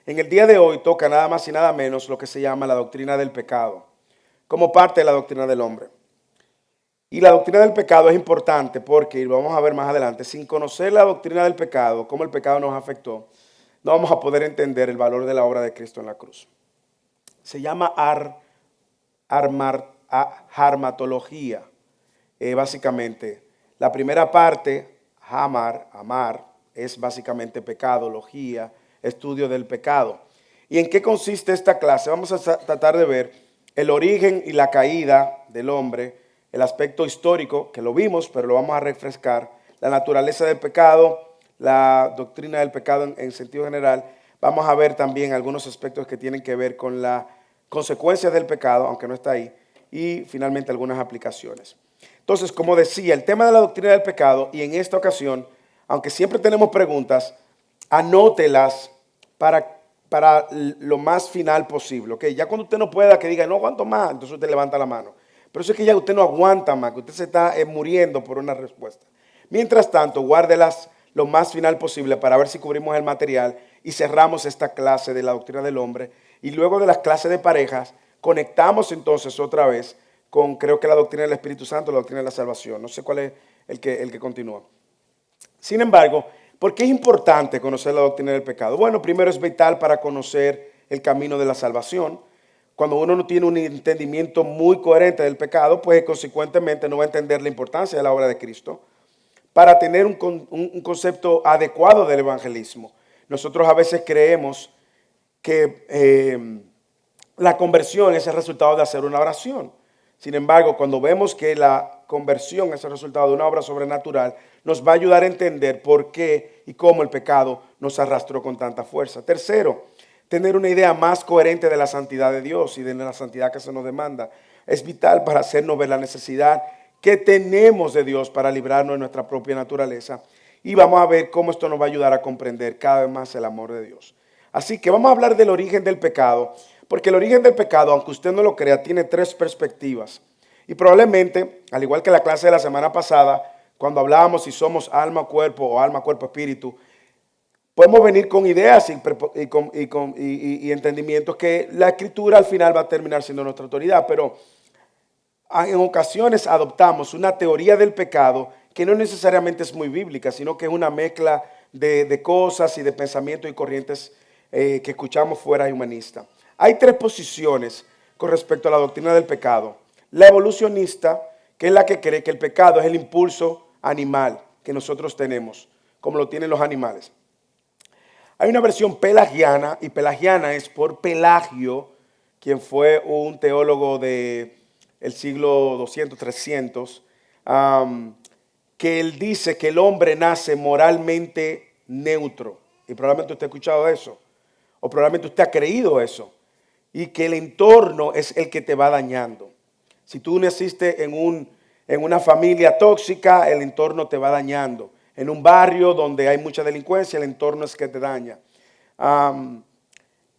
En el día de hoy toca nada más y nada menos lo que se llama la doctrina del pecado, como parte de la doctrina del hombre. Y la doctrina del pecado es importante porque, y lo vamos a ver más adelante, sin conocer la doctrina del pecado, cómo el pecado nos afectó, no vamos a poder entender el valor de la obra de Cristo en la cruz. Se llama harmatología, básicamente. La primera parte, amar, es básicamente pecadología, estudio del pecado. ¿Y en qué consiste esta clase? Vamos a tratar de ver el origen y la caída del hombre, el aspecto histórico, que lo vimos, pero lo vamos a refrescar, la naturaleza del pecado, la doctrina del pecado en sentido general. Vamos a ver también algunos aspectos que tienen que ver con las consecuencias del pecado, aunque no está ahí, y finalmente algunas aplicaciones. Entonces, como decía, el tema de la doctrina del pecado, y en esta ocasión, aunque siempre tenemos preguntas, anótelas para lo más final posible, ¿ok? Ya cuando usted no pueda, que diga, no aguanto más, entonces usted levanta la mano. Pero eso es que ya usted no aguanta más, que usted se está muriendo por una respuesta. Mientras tanto, guárdelas lo más final posible para ver si cubrimos el material y cerramos esta clase de la doctrina del hombre. Y luego de las clases de parejas, conectamos entonces otra vez con, creo que la doctrina del Espíritu Santo, la doctrina de la salvación. No sé cuál es el que continúa. Sin embargo, ¿por qué es importante conocer la doctrina del pecado? Bueno, primero es vital para conocer el camino de la salvación. Cuando uno no tiene un entendimiento muy coherente del pecado, pues consecuentemente no va a entender la importancia de la obra de Cristo. Para tener un concepto adecuado del evangelismo. Nosotros a veces creemos que la conversión es el resultado de hacer una oración. Sin embargo, cuando vemos que la conversión es el resultado de una obra sobrenatural, nos va a ayudar a entender por qué y cómo el pecado nos arrastró con tanta fuerza. Tercero, tener una idea más coherente de la santidad de Dios y de la santidad que se nos demanda. Es vital para hacernos ver la necesidad que tenemos de Dios para librarnos de nuestra propia naturaleza. Y vamos a ver cómo esto nos va a ayudar a comprender cada vez más el amor de Dios. Así que vamos a hablar del origen del pecado, porque el origen del pecado, aunque usted no lo crea, tiene tres perspectivas. Y probablemente, al igual que la clase de la semana pasada, cuando hablábamos si somos alma, cuerpo o alma, cuerpo, espíritu, podemos venir con ideas y entendimientos que la escritura al final va a terminar siendo nuestra autoridad, pero en ocasiones adoptamos una teoría del pecado que no necesariamente es muy bíblica, sino que es una mezcla de cosas y de pensamientos y corrientes que escuchamos fuera humanista. Hay tres posiciones con respecto a la doctrina del pecado. La evolucionista, que es la que cree que el pecado es el impulso animal que nosotros tenemos, como lo tienen los animales. Hay una versión pelagiana, y pelagiana es por Pelagio, quien fue un teólogo del siglo 200, 300, que él dice que el hombre nace moralmente neutro. Y probablemente usted ha escuchado eso, o probablemente usted ha creído eso, y que el entorno es el que te va dañando. Si tú naciste en una familia tóxica, el entorno te va dañando. En un barrio donde hay mucha delincuencia, el entorno es que te daña.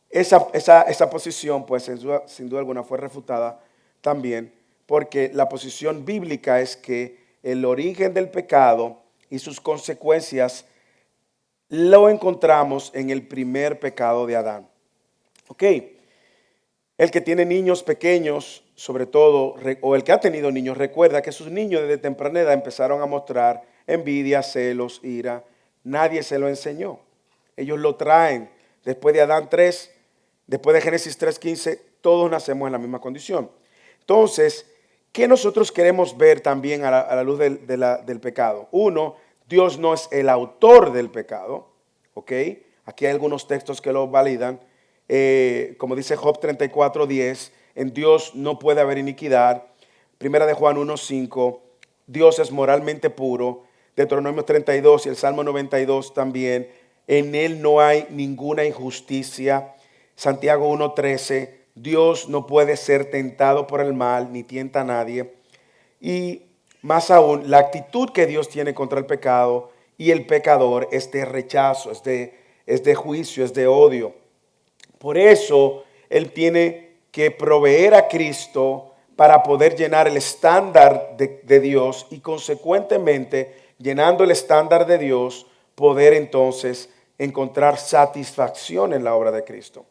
Esa posición, pues sin duda alguna, fue refutada también, porque la posición bíblica es que el origen del pecado y sus consecuencias lo encontramos en el primer pecado de Adán. Ok, el que tiene niños pequeños, sobre todo, o el que ha tenido niños, recuerda que sus niños desde temprana edad empezaron a mostrar envidia, celos, ira. Nadie se lo enseñó. Ellos lo traen. Después de Adán 3, después de Génesis 3:15, todos nacemos en la misma condición. Entonces, ¿qué nosotros queremos ver también a la luz del pecado? Uno, Dios no es el autor del pecado, ¿ok? Aquí hay algunos textos que lo validan. Como dice Job 34:10, en Dios no puede haber iniquidad. Primera de Juan 1:5, Dios es moralmente puro. Deuteronomio 32 y el Salmo 92 también, en Él no hay ninguna injusticia. Santiago 1:13, Dios no puede ser tentado por el mal, ni tienta a nadie. Y más aún, la actitud que Dios tiene contra el pecado y el pecador es de rechazo, es de juicio, es de odio. Por eso Él tiene que proveer a Cristo para poder llenar el estándar de Dios y consecuentemente, llenando el estándar de Dios, poder entonces encontrar satisfacción en la obra de Cristo.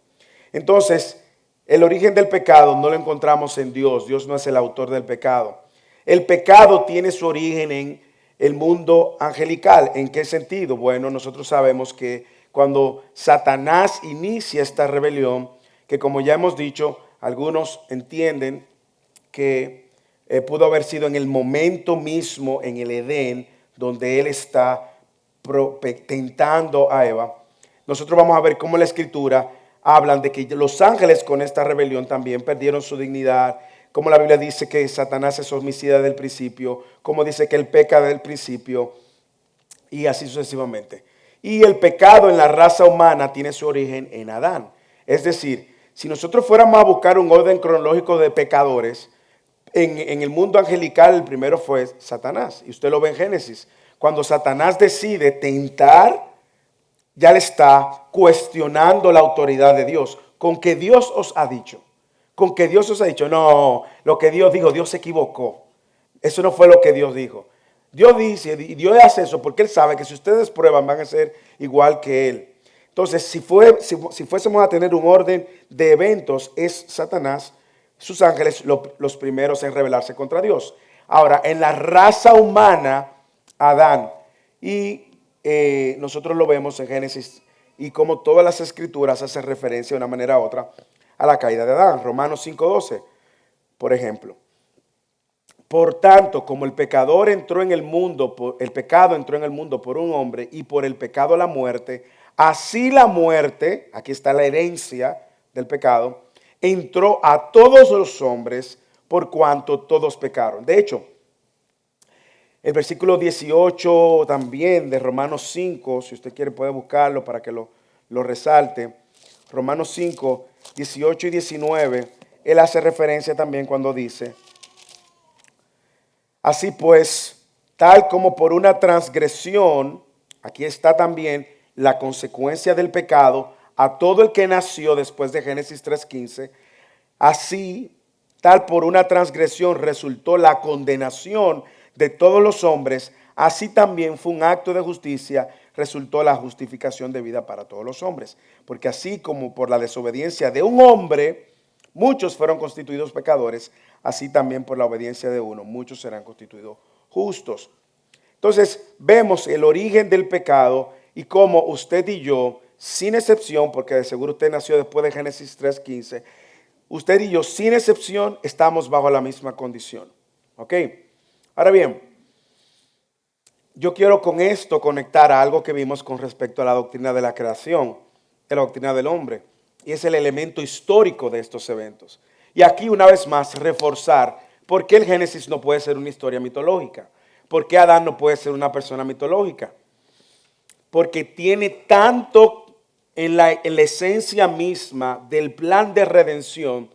Entonces, el origen del pecado no lo encontramos en Dios. Dios no es el autor del pecado. El pecado tiene su origen en el mundo angelical. ¿En qué sentido? Bueno, nosotros sabemos que cuando Satanás inicia esta rebelión, que como ya hemos dicho, algunos entienden que pudo haber sido en el momento mismo en el Edén, donde él está tentando a Eva. Nosotros vamos a ver cómo la Escritura hablan de que los ángeles con esta rebelión también perdieron su dignidad, como la Biblia dice que Satanás es homicida del principio, como dice que él peca del principio, y así sucesivamente. Y el pecado en la raza humana tiene su origen en Adán. Es decir, si nosotros fuéramos a buscar un orden cronológico de pecadores, en el mundo angelical el primero fue Satanás, y usted lo ve en Génesis. Cuando Satanás decide tentar, ya le está cuestionando la autoridad de Dios. Con que Dios os ha dicho. Con que Dios os ha dicho. No, lo que Dios dijo, Dios se equivocó. Eso no fue lo que Dios dijo. Dios dice, y Dios hace eso porque Él sabe que si ustedes prueban van a ser igual que Él. Entonces, si fuésemos a tener un orden de eventos, es Satanás, sus ángeles, los primeros en rebelarse contra Dios. Ahora, en la raza humana, Adán. Y nosotros lo vemos en Génesis y como todas las escrituras hacen referencia de una manera u otra a la caída de Adán. Romanos 5:12, por ejemplo. Por tanto, como el pecado entró en el mundo por un hombre y por el pecado la muerte, así la muerte, aquí está la herencia del pecado, entró a todos los hombres por cuanto todos pecaron. De hecho, el versículo 18 también de Romanos 5, si usted quiere puede buscarlo para que lo resalte. Romanos 5, 18 y 19, él hace referencia también cuando dice: así pues, tal como por una transgresión, aquí está también la consecuencia del pecado a todo el que nació después de Génesis 3:15, así, tal por una transgresión resultó la condenación de todos los hombres, así también fue un acto de justicia, resultó la justificación de vida para todos los hombres. Porque así como por la desobediencia de un hombre, muchos fueron constituidos pecadores, así también por la obediencia de uno, muchos serán constituidos justos. Entonces, vemos el origen del pecado y cómo usted y yo, sin excepción, porque de seguro usted nació después de Génesis 3:15, usted y yo, sin excepción, estamos bajo la misma condición. ¿Ok? Ahora bien, yo quiero con esto conectar a algo que vimos con respecto a la doctrina de la creación, de la doctrina del hombre, y es el elemento histórico de estos eventos. Y aquí una vez más reforzar por qué el Génesis no puede ser una historia mitológica, por qué Adán no puede ser una persona mitológica, porque tiene tanto en la esencia misma del plan de redención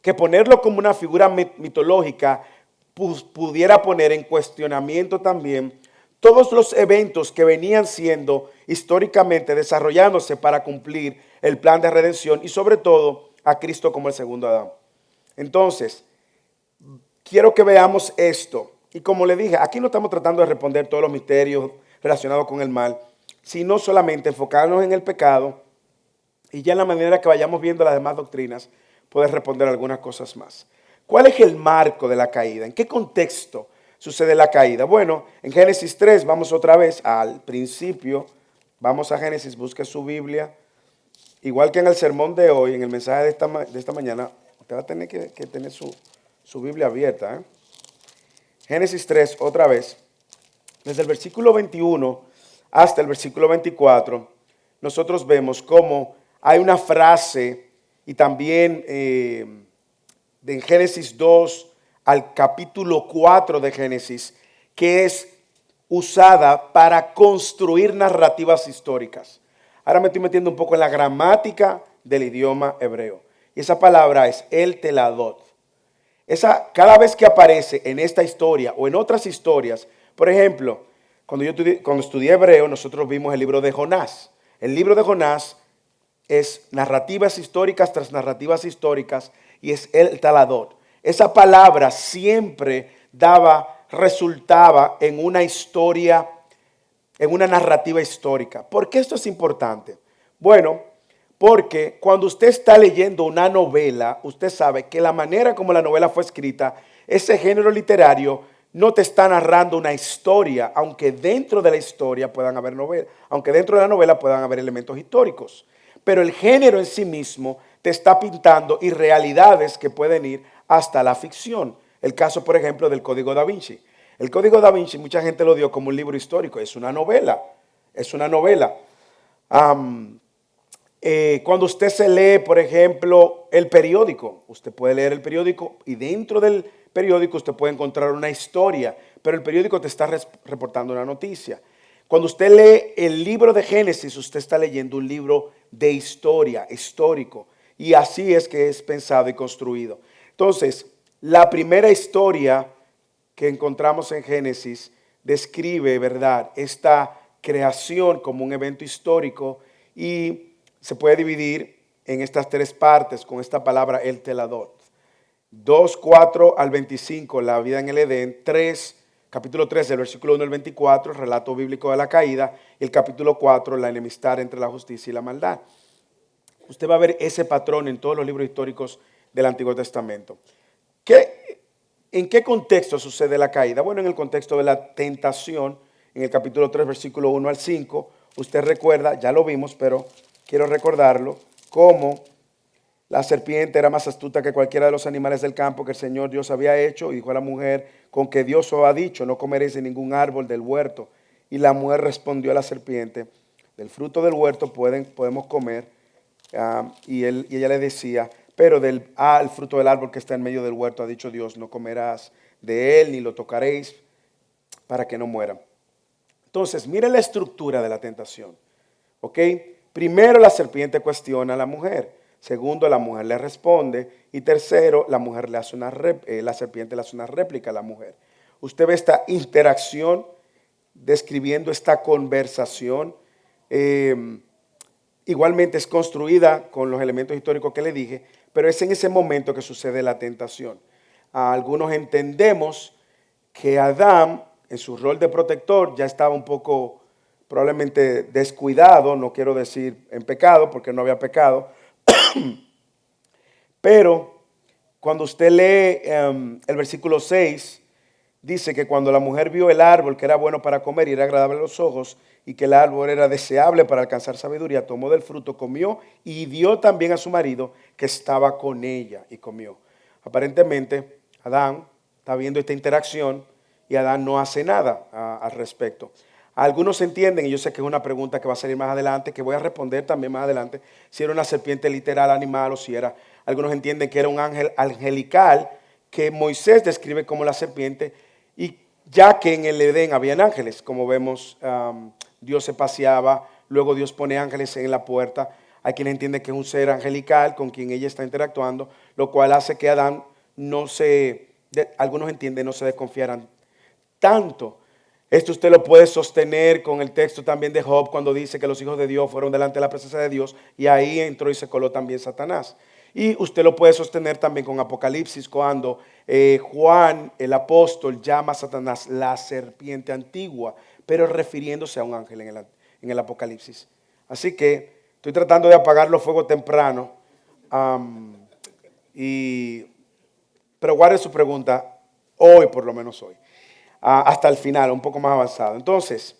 que ponerlo como una figura mitológica pudiera poner en cuestionamiento también todos los eventos que venían siendo históricamente desarrollándose para cumplir el plan de redención y sobre todo a Cristo como el segundo Adán. Entonces, quiero que veamos esto. Y como le dije, aquí no estamos tratando de responder todos los misterios relacionados con el mal, sino solamente enfocarnos en el pecado y ya en la manera que vayamos viendo las demás doctrinas, poder responder algunas cosas más. ¿Cuál es el marco de la caída? ¿En qué contexto sucede la caída? Bueno, en Génesis 3, vamos otra vez al principio. Vamos a Génesis, busque su Biblia. Igual que en el sermón de hoy, en el mensaje de esta mañana, usted va a tener que tener su Biblia abierta. Génesis 3, otra vez. Desde el versículo 21 hasta el versículo 24, nosotros vemos cómo hay una frase y también en Génesis 2 al capítulo 4 de Génesis, que es usada para construir narrativas históricas. Ahora me estoy metiendo un poco en la gramática del idioma hebreo. Y esa palabra es el teladot. Cada vez que aparece en esta historia o en otras historias, por ejemplo, cuando estudié hebreo, nosotros vimos el libro de Jonás. El libro de Jonás es narrativas históricas tras narrativas históricas y es el taladot. Esa palabra siempre resultaba en una historia en una narrativa histórica. ¿Por qué esto es importante? Bueno, porque cuando usted está leyendo una novela, usted sabe que la manera como la novela fue escrita, ese género literario no te está narrando una historia, aunque dentro de la historia puedan haber novelas, aunque dentro de la novela puedan haber elementos históricos. Pero el género en sí mismo te está pintando irrealidades que pueden ir hasta la ficción. El caso, por ejemplo, del Código Da Vinci. El Código Da Vinci, mucha gente lo dio como un libro histórico, es una novela, es una novela. Cuando usted se lee, por ejemplo, el periódico, usted puede leer el periódico y dentro del periódico usted puede encontrar una historia, pero el periódico te está reportando una noticia. Cuando usted lee el libro de Génesis, usted está leyendo un libro de historia, histórico, y así es que es pensado y construido. Entonces, la primera historia que encontramos en Génesis describe, ¿verdad?, esta creación como un evento histórico y se puede dividir en estas tres partes con esta palabra el teladot. 2, 4 al 25, la vida en el Edén. 3, capítulo 3, del versículo 1 al 24, el relato bíblico de la caída. Y el capítulo 4, la enemistad entre la justicia y la maldad. Usted va a ver ese patrón en todos los libros históricos del Antiguo Testamento. ¿En qué contexto sucede la caída? Bueno, en el contexto de la tentación, en el capítulo 3, versículo 1 al 5, usted recuerda, ya lo vimos, pero quiero recordarlo, cómo la serpiente era más astuta que cualquiera de los animales del campo que el Señor Dios había hecho, y dijo a la mujer, con que Dios os ha dicho, no comeréis de ningún árbol del huerto. Y la mujer respondió a la serpiente, del fruto del huerto podemos comer. Y ella le decía, pero el fruto del árbol que está en medio del huerto ha dicho Dios, no comerás de él ni lo tocaréis para que no mueran. Entonces, mire la estructura de la tentación. ¿Ok? Primero la serpiente cuestiona a la mujer. Segundo, la mujer le responde. Y tercero, la serpiente le hace una réplica a la mujer. Usted ve esta interacción describiendo esta conversación. Igualmente es construida con los elementos históricos que le dije, pero es en ese momento que sucede la tentación. Algunos entendemos que Adán, en su rol de protector, ya estaba un poco probablemente descuidado, no quiero decir en pecado, porque no había pecado, pero cuando usted lee el versículo 6, dice que cuando la mujer vio el árbol que era bueno para comer y era agradable a los ojos, y que el árbol era deseable para alcanzar sabiduría, tomó del fruto, comió y dio también a su marido que estaba con ella y comió. Aparentemente, Adán está viendo esta interacción y Adán no hace nada al respecto. Algunos entienden, y yo sé que es una pregunta que va a salir más adelante, que voy a responder también más adelante, si era una serpiente literal animal o si era, algunos entienden que era un ángel angelical que Moisés describe como la serpiente, y ya que en el Edén habían ángeles, como vemos, Dios se paseaba, luego Dios pone ángeles en la puerta. Hay quien entiende que es un ser angelical con quien ella está interactuando, lo cual hace que Adán algunos entienden, no se desconfiaran tanto. Esto usted lo puede sostener con el texto también de Job cuando dice que los hijos de Dios fueron delante de la presencia de Dios y ahí entró y se coló también Satanás. Y usted lo puede sostener también con Apocalipsis cuando Juan, el apóstol, llama a Satanás la serpiente antigua, pero refiriéndose a un ángel en el Apocalipsis. Así que estoy tratando de apagar los fuegos temprano, pero guarde su pregunta hoy, por lo menos hoy, hasta el final, un poco más avanzado. Entonces,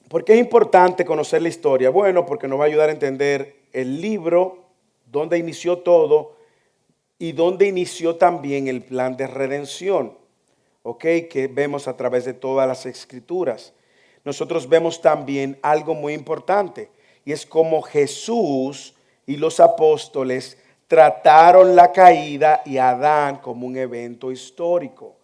¿por qué es importante conocer la historia? Bueno, porque nos va a ayudar a entender el libro, dónde inició todo y dónde inició también el plan de redención, ¿ok? Que vemos a través de todas las escrituras. Nosotros vemos también algo muy importante y es cómo Jesús y los apóstoles trataron la caída y a Adán como un evento histórico.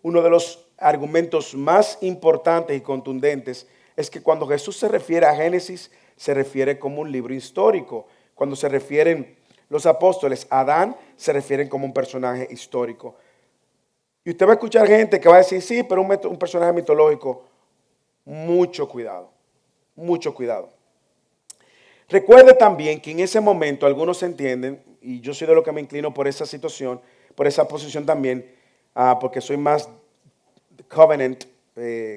Uno de los argumentos más importantes y contundentes es que cuando Jesús se refiere a Génesis, se refiere como un libro histórico. Cuando se refieren los apóstoles a Adán, se refieren como un personaje histórico. Y usted va a escuchar gente que va a decir, sí, pero un personaje mitológico. Mucho cuidado, mucho cuidado. Recuerde también que en ese momento algunos entienden, y yo soy de lo que me inclino por esa situación, por esa posición también, porque soy más covenant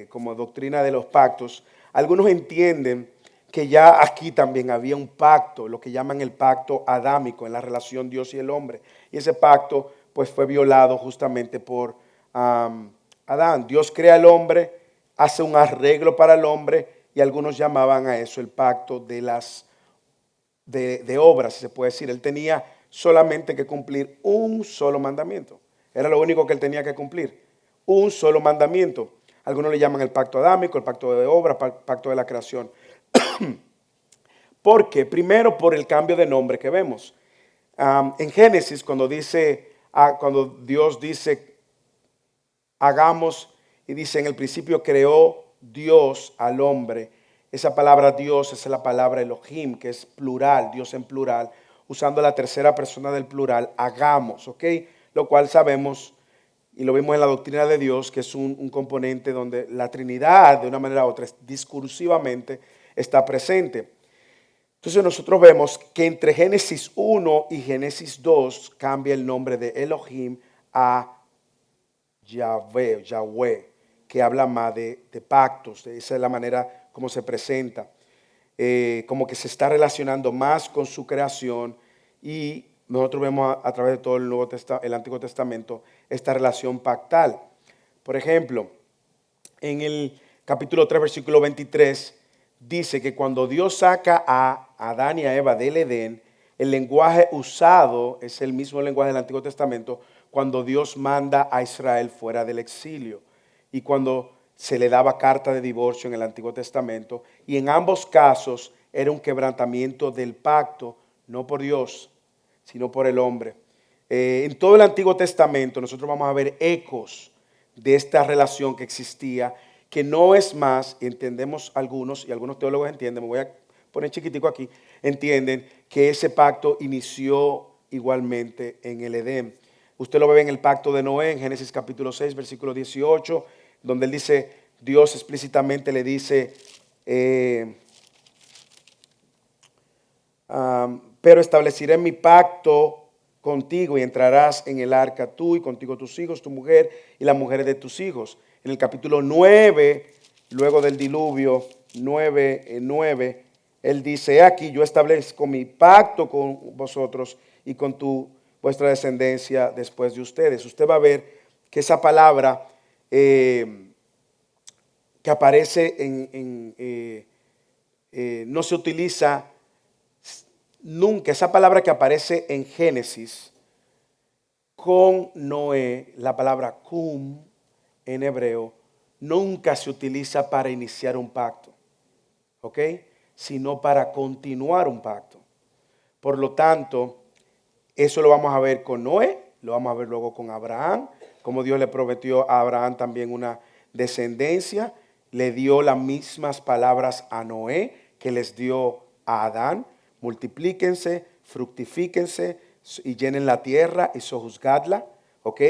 como doctrina de los pactos, algunos entienden que ya aquí también había un pacto, lo que llaman el pacto adámico en la relación Dios y el hombre. Y ese pacto pues fue violado justamente por Adán. Dios crea al hombre, hace un arreglo para el hombre y algunos llamaban a eso el pacto de obras, si se puede decir. Él tenía solamente que cumplir un solo mandamiento. Era lo único que él tenía que cumplir. Un solo mandamiento. Algunos le llaman el pacto adámico, el pacto de obras, pacto de la creación. Porque primero por el cambio de nombre que vemos. En Génesis, cuando Dios dice hagamos, y dice en el principio creó Dios al hombre. Esa palabra Dios es la palabra Elohim, que es plural, Dios en plural, usando la tercera persona del plural, hagamos, ¿ok? Lo cual sabemos, y lo vimos en la doctrina de Dios, que es un componente donde la Trinidad, de una manera u otra, discursivamente está presente. Entonces nosotros vemos que entre Génesis 1 y Génesis 2 cambia el nombre de Elohim a Yahweh, que habla más de pactos. Esa es la manera como se presenta. Como que se está relacionando más con su creación y nosotros vemos a través de todo el Antiguo Testamento esta relación pactal. Por ejemplo, en el capítulo 3, versículo 23, dice que cuando Dios saca a Adán y a Eva del Edén, el lenguaje usado es el mismo lenguaje del Antiguo Testamento cuando Dios manda a Israel fuera del exilio y cuando se le daba carta de divorcio en el Antiguo Testamento, y en ambos casos era un quebrantamiento del pacto, no por Dios, sino por el hombre. En todo el Antiguo Testamento nosotros vamos a ver ecos de esta relación que existía, que no es más, entendemos algunos, y algunos teólogos entienden, me voy a poner chiquitico aquí, entienden que ese pacto inició igualmente en el Edén. Usted lo ve en el pacto de Noé, en Génesis capítulo 6, versículo 18, donde él dice, Dios explícitamente le dice, pero estableceré mi pacto contigo y entrarás en el arca tú y contigo tus hijos, tu mujer y las mujeres de tus hijos. En el capítulo 9, luego del diluvio, 9, él dice, he aquí yo establezco mi pacto con vosotros y con vuestra descendencia después de ustedes. Usted va a ver que esa palabra que aparece no se utiliza nunca. Esa palabra que aparece en Génesis con Noé, la palabra cum en hebreo, nunca se utiliza para iniciar un pacto, ¿ok? Sino para continuar un pacto. Por lo tanto, eso lo vamos a ver con Noé, lo vamos a ver luego con Abraham, como Dios le prometió a Abraham también una descendencia, le dio las mismas palabras a Noé que les dio a Adán: multiplíquense, fructifíquense y llenen la tierra y sojuzgadla, ¿ok?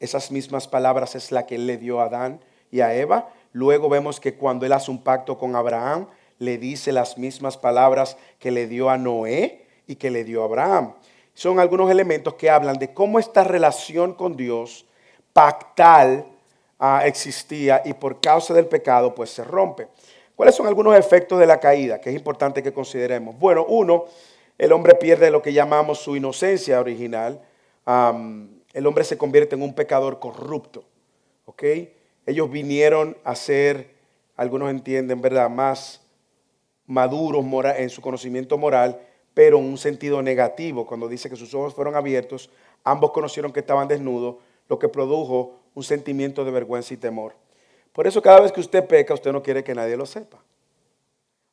Esas mismas palabras es la que él le dio a Adán y a Eva. Luego vemos que cuando él hace un pacto con Abraham, le dice las mismas palabras que le dio a Noé y que le dio a Abraham. Son algunos elementos que hablan de cómo esta relación con Dios pactal existía y por causa del pecado pues se rompe. ¿Cuáles son algunos efectos de la caída que es importante que consideremos? Bueno, uno, el hombre pierde lo que llamamos su inocencia original. El hombre se convierte en un pecador corrupto, ¿ok? Ellos vinieron a ser, algunos entienden, ¿verdad?, más maduros en su conocimiento moral, pero en un sentido negativo. Cuando dice que sus ojos fueron abiertos, ambos conocieron que estaban desnudos, lo que produjo un sentimiento de vergüenza y temor. Por eso cada vez que usted peca, usted no quiere que nadie lo sepa.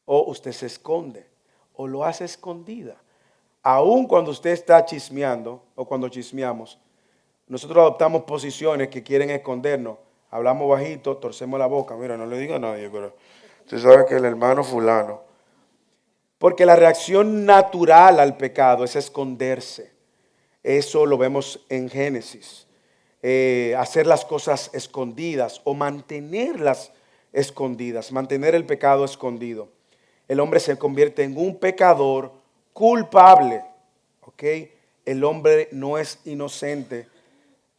O usted se esconde, o lo hace escondida. Aun cuando usted está chismeando, o cuando chismeamos, nosotros adoptamos posiciones que quieren escondernos. Hablamos bajito, torcemos la boca. Mira, no le diga a nadie, pero usted sabe que el hermano fulano. Porque la reacción natural al pecado es esconderse. Eso lo vemos en Génesis. Hacer las cosas escondidas o mantenerlas escondidas, mantener el pecado escondido. El hombre se convierte en un pecador culpable, ¿ok? El hombre no es inocente,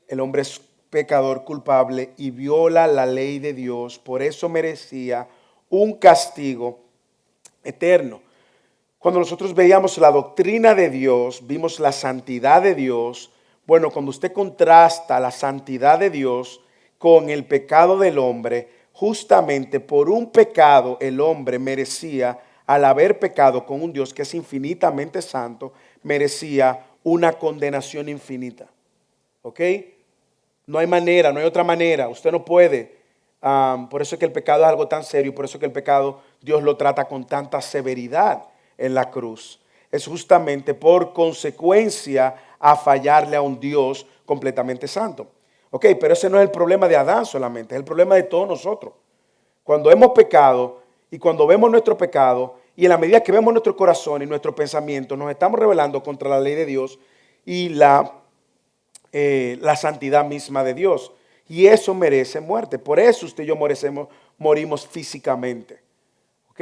el hombre es pecador culpable y viola la ley de Dios, por eso merecía un castigo eterno. Cuando nosotros veíamos la doctrina de Dios, vimos la santidad de Dios. Bueno, cuando usted contrasta la santidad de Dios con el pecado del hombre, justamente por un pecado el hombre merecía, al haber pecado con un Dios que es infinitamente santo, merecía una condenación infinita. ¿Ok? No hay manera, no hay otra manera. Usted no puede. Por eso es que el pecado es algo tan serio, por eso es que el pecado Dios lo trata con tanta severidad en la cruz. Es justamente por consecuencia a fallarle a un Dios completamente santo. Ok, pero ese no es el problema de Adán solamente, es el problema de todos nosotros. Cuando hemos pecado y cuando vemos nuestro pecado y en la medida que vemos nuestro corazón y nuestro pensamiento, nos estamos rebelando contra la ley de Dios y la santidad misma de Dios. Y eso merece muerte. Por eso usted y yo morimos físicamente. ¿Ok?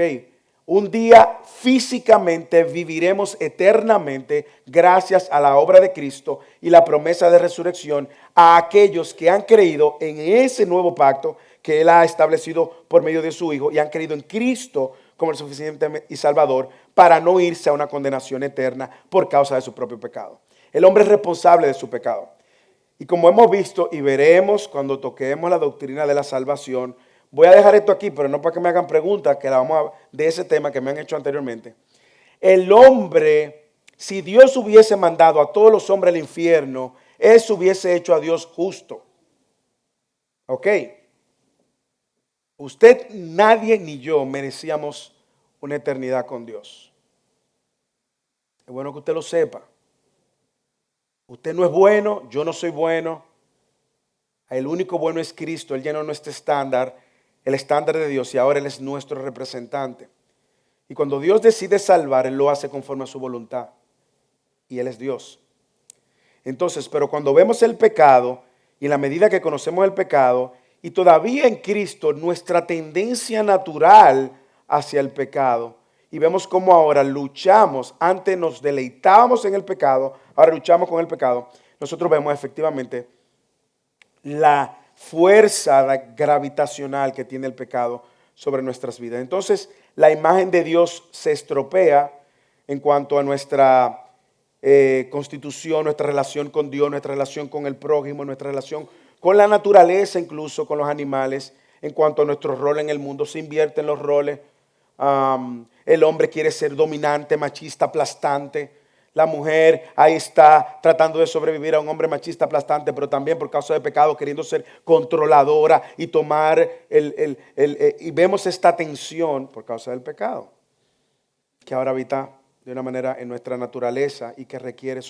Un día físicamente viviremos eternamente gracias a la obra de Cristo y la promesa de resurrección a aquellos que han creído en ese nuevo pacto que Él ha establecido por medio de su Hijo y han creído en Cristo como el suficiente y Salvador para no irse a una condenación eterna por causa de su propio pecado. El hombre es responsable de su pecado. Y como hemos visto y veremos cuando toquemos la doctrina de la salvación, voy a dejar esto aquí, pero no para que me hagan preguntas de ese tema que me han hecho anteriormente. El hombre, si Dios hubiese mandado a todos los hombres al infierno, eso hubiese hecho a Dios justo. ¿Ok? Usted, nadie ni yo merecíamos una eternidad con Dios. Es bueno que usted lo sepa. Usted no es bueno, yo no soy bueno. El único bueno es Cristo. Él llenó nuestro estándar, el estándar de Dios, y ahora Él es nuestro representante. Y cuando Dios decide salvar, Él lo hace conforme a su voluntad. Y Él es Dios. Entonces, pero cuando vemos el pecado, y en la medida que conocemos el pecado, y todavía en Cristo nuestra tendencia natural hacia el pecado, y vemos cómo ahora luchamos, antes nos deleitábamos en el pecado, ahora luchamos con el pecado, nosotros vemos efectivamente la fuerza gravitacional que tiene el pecado sobre nuestras vidas. Entonces, la imagen de Dios se estropea en cuanto a nuestra constitución, nuestra relación con Dios, nuestra relación con el prójimo, nuestra relación con la naturaleza, incluso con los animales, en cuanto a nuestro rol en el mundo. Se invierten los roles. El hombre quiere ser dominante, machista, aplastante. La mujer ahí está tratando de sobrevivir a un hombre machista, aplastante, pero también por causa de pecado, queriendo ser controladora y tomar y vemos esta tensión por causa del pecado, que ahora habita de una manera en nuestra naturaleza y que requiere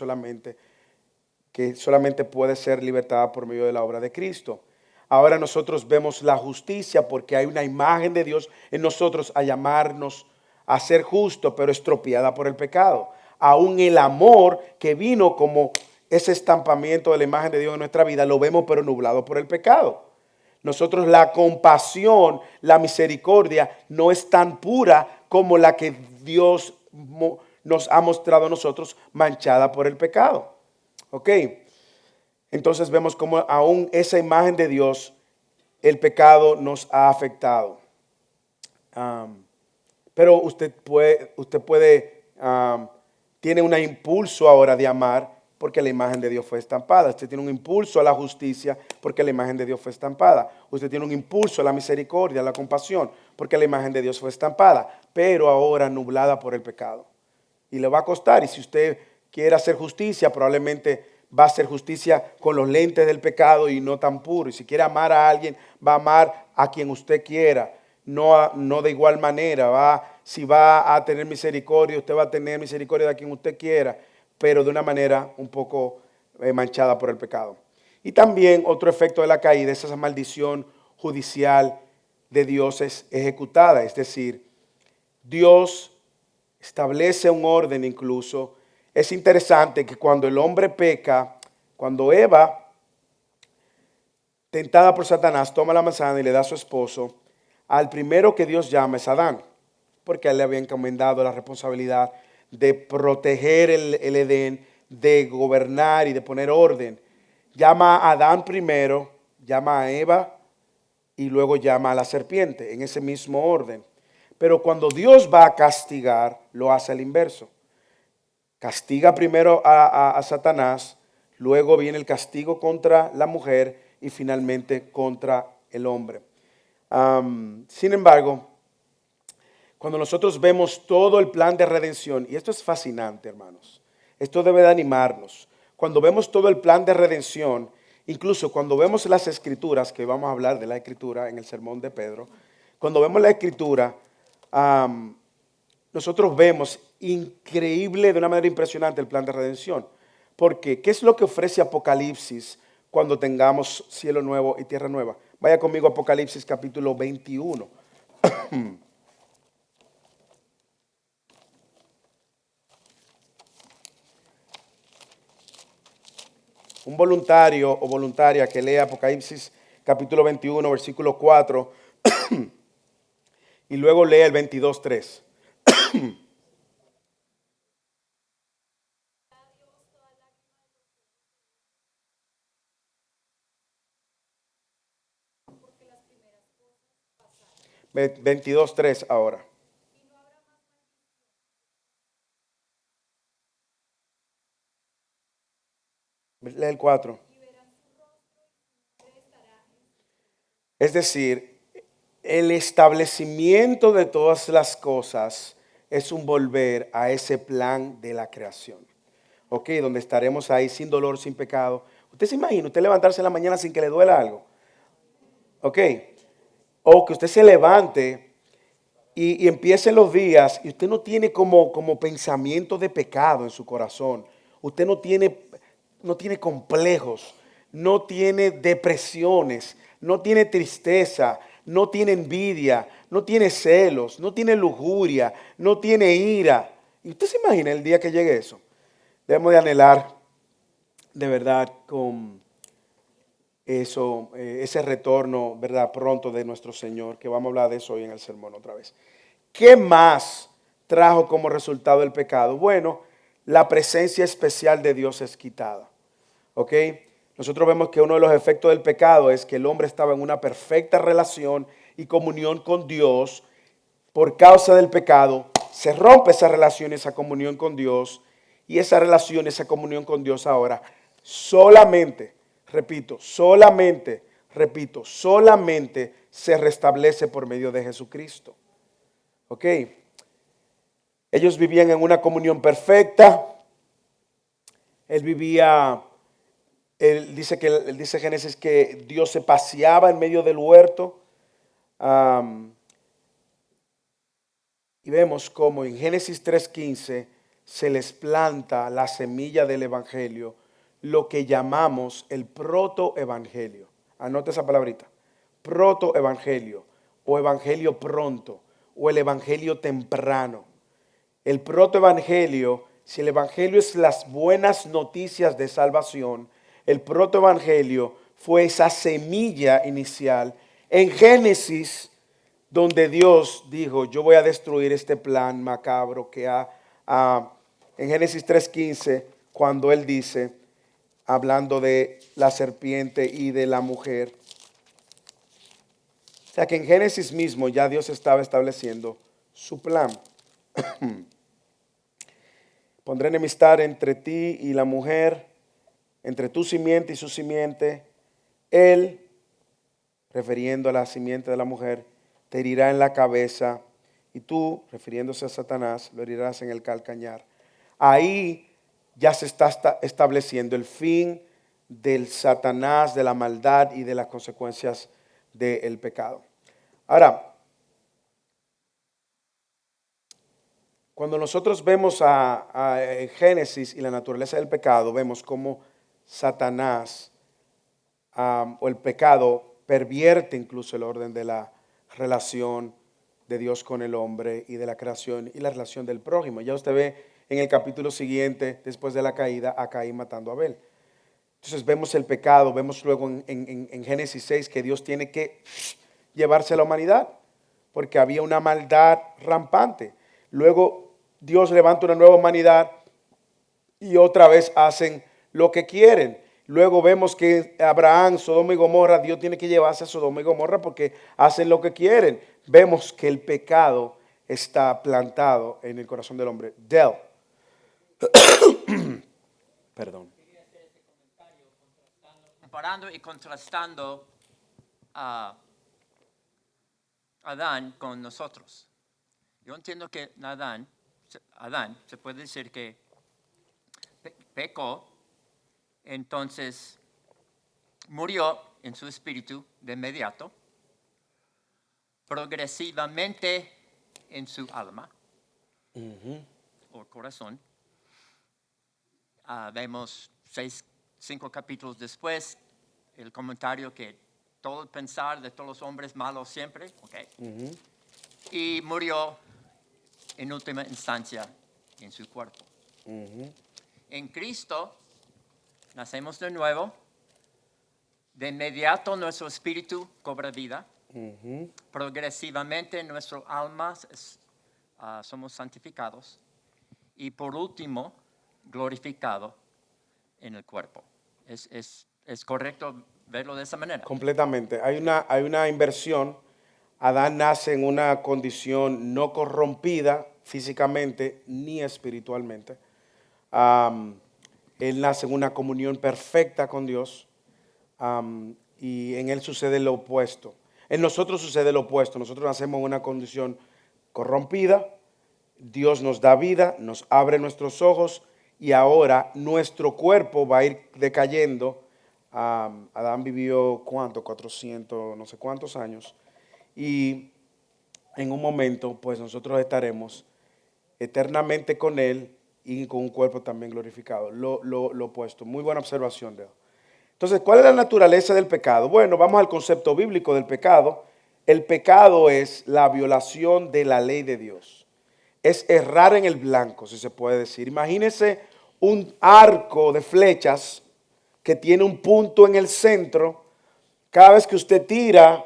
que solamente puede ser libertada por medio de la obra de Cristo. Ahora nosotros vemos la justicia porque hay una imagen de Dios en nosotros a llamarnos a ser justos, pero estropeada por el pecado. Aún el amor que vino como ese estampamiento de la imagen de Dios en nuestra vida, lo vemos pero nublado por el pecado. Nosotros la compasión, la misericordia no es tan pura como la que Dios nos ha mostrado a nosotros, manchada por el pecado. ¿Ok? Entonces vemos cómo aún esa imagen de Dios, el pecado nos ha afectado. Pero usted tiene un impulso ahora de amar porque la imagen de Dios fue estampada. Usted tiene un impulso a la justicia porque la imagen de Dios fue estampada. Usted tiene un impulso a la misericordia, a la compasión, porque la imagen de Dios fue estampada, pero ahora nublada por el pecado. Y le va a costar, y si usted quiere hacer justicia, probablemente va a hacer justicia con los lentes del pecado y no tan puro. Y si quiere amar a alguien, va a amar a quien usted quiera, no de igual manera. Si va a tener misericordia, usted va a tener misericordia de quien usted quiera, pero de una manera un poco manchada por el pecado. Y también otro efecto de la caída es esa maldición judicial de Dios es ejecutada. Es decir, Dios establece un orden incluso. Es interesante que cuando el hombre peca, cuando Eva, tentada por Satanás, toma la manzana y le da a su esposo, al primero que Dios llama es Adán, porque a él le había encomendado la responsabilidad de proteger el Edén, de gobernar y de poner orden. llama a Adán primero, llama a Eva y luego llama a la serpiente, en ese mismo orden. Pero cuando Dios va a castigar, lo hace al inverso. Castiga primero a Satanás, luego viene el castigo contra la mujer y finalmente contra el hombre. Sin embargo, cuando nosotros vemos todo el plan de redención, y esto es fascinante, hermanos, esto debe de animarnos. Cuando vemos todo el plan de redención, incluso cuando vemos las escrituras, que vamos a hablar de la escritura en el sermón de Pedro, cuando vemos la escritura, nosotros vemos increíble, de una manera impresionante, el plan de redención. Porque, ¿qué es lo que ofrece Apocalipsis cuando tengamos cielo nuevo y tierra nueva? Vaya conmigo a Apocalipsis capítulo 21. Un voluntario o voluntaria que lea Apocalipsis capítulo 21, versículo 4, y luego lea el 22:3. 22:3 ahora. Lee el 4. Es decir, el establecimiento de todas las cosas es un volver a ese plan de la creación. Ok, donde estaremos ahí sin dolor, sin pecado. ¿Usted se imagina usted levantarse en la mañana sin que le duela algo? Ok. O que usted se levante y empiece los días y usted no tiene como pensamiento de pecado en su corazón. Usted no tiene complejos, no tiene depresiones, no tiene tristeza, no tiene envidia, no tiene celos, no tiene lujuria, no tiene ira. ¿Y usted se imagina el día que llegue eso? Debemos de anhelar de verdad con eso, ese retorno, ¿verdad? Pronto de nuestro Señor, que vamos a hablar de eso hoy en el sermón otra vez. ¿Qué más trajo como resultado el pecado? Bueno, la presencia especial de Dios es quitada. ¿Ok? Nosotros vemos que uno de los efectos del pecado es que el hombre estaba en una perfecta relación y comunión con Dios. Por causa del pecado, se rompe esa relación, esa comunión con Dios. Y esa relación, esa comunión con Dios ahora solamente se restablece por medio de Jesucristo. ¿Ok? Ellos vivían en una comunión perfecta. Él dice Génesis que Dios se paseaba en medio del huerto. Y vemos cómo en Génesis 3:15 se les planta la semilla del evangelio, lo que llamamos el protoevangelio. Anote esa palabrita. Protoevangelio o evangelio pronto o el evangelio temprano. El protoevangelio, si el evangelio es las buenas noticias de salvación, el protoevangelio fue esa semilla inicial en Génesis, donde Dios dijo: yo voy a destruir este plan macabro que en Génesis 3:15, cuando Él dice, hablando de la serpiente y de la mujer. O sea que en Génesis mismo ya Dios estaba estableciendo su plan. Pondré enemistad entre ti y la mujer, entre tu simiente y su simiente. Él, refiriendo a la simiente de la mujer, te herirá en la cabeza y tú, refiriéndose a Satanás, lo herirás en el calcañar. Ahí ya se está estableciendo el fin del Satanás, de la maldad y de las consecuencias del pecado. Ahora, cuando nosotros vemos a Génesis y la naturaleza del pecado, vemos cómo Satanás o el pecado pervierte incluso el orden de la relación de Dios con el hombre y de la creación y la relación del prójimo. Ya usted ve en el capítulo siguiente, después de la caída, a Caín matando a Abel. Entonces vemos el pecado, vemos luego en Génesis 6 que Dios tiene que llevarse a la humanidad porque había una maldad rampante. Luego Dios levanta una nueva humanidad y otra vez hacen lo que quieren. Luego vemos que Abraham, Sodoma y Gomorra, Dios tiene que llevarse a Sodoma y Gomorra porque hacen lo que quieren. Vemos que el pecado está plantado en el corazón del hombre. Del. Perdón. Comparando y contrastando a Adán con nosotros. Yo entiendo que Adán se puede decir que pecó, entonces murió en su espíritu de inmediato, progresivamente en su alma o corazón. Vemos 5 capítulos después el comentario que todo el pensar de todos los hombres malos siempre, okay. Y murió en última instancia en su cuerpo. En Cristo nacemos de nuevo, de inmediato nuestro espíritu cobra vida, progresivamente nuestro alma somos santificados y por último glorificado en el cuerpo. ¿Es correcto verlo de esa manera? Completamente. Hay una inversión. Adán nace en una condición no corrompida físicamente ni espiritualmente. Él nace en una comunión perfecta con Dios y en él sucede lo opuesto. En nosotros sucede lo opuesto. Nosotros nacemos en una condición corrompida. Dios nos da vida, nos abre nuestros ojos y ahora nuestro cuerpo va a ir decayendo. Adán vivió, ¿cuánto? 400, no sé cuántos años. Y en un momento, pues nosotros estaremos eternamente con Él y con un cuerpo también glorificado. Lo opuesto. Muy buena observación, Leo. Entonces, ¿cuál es la naturaleza del pecado? Bueno, vamos al concepto bíblico del pecado. El pecado es la violación de la ley de Dios. Es errar en el blanco, si se puede decir. Imagínese un arco de flechas que tiene un punto en el centro. Cada vez que usted tira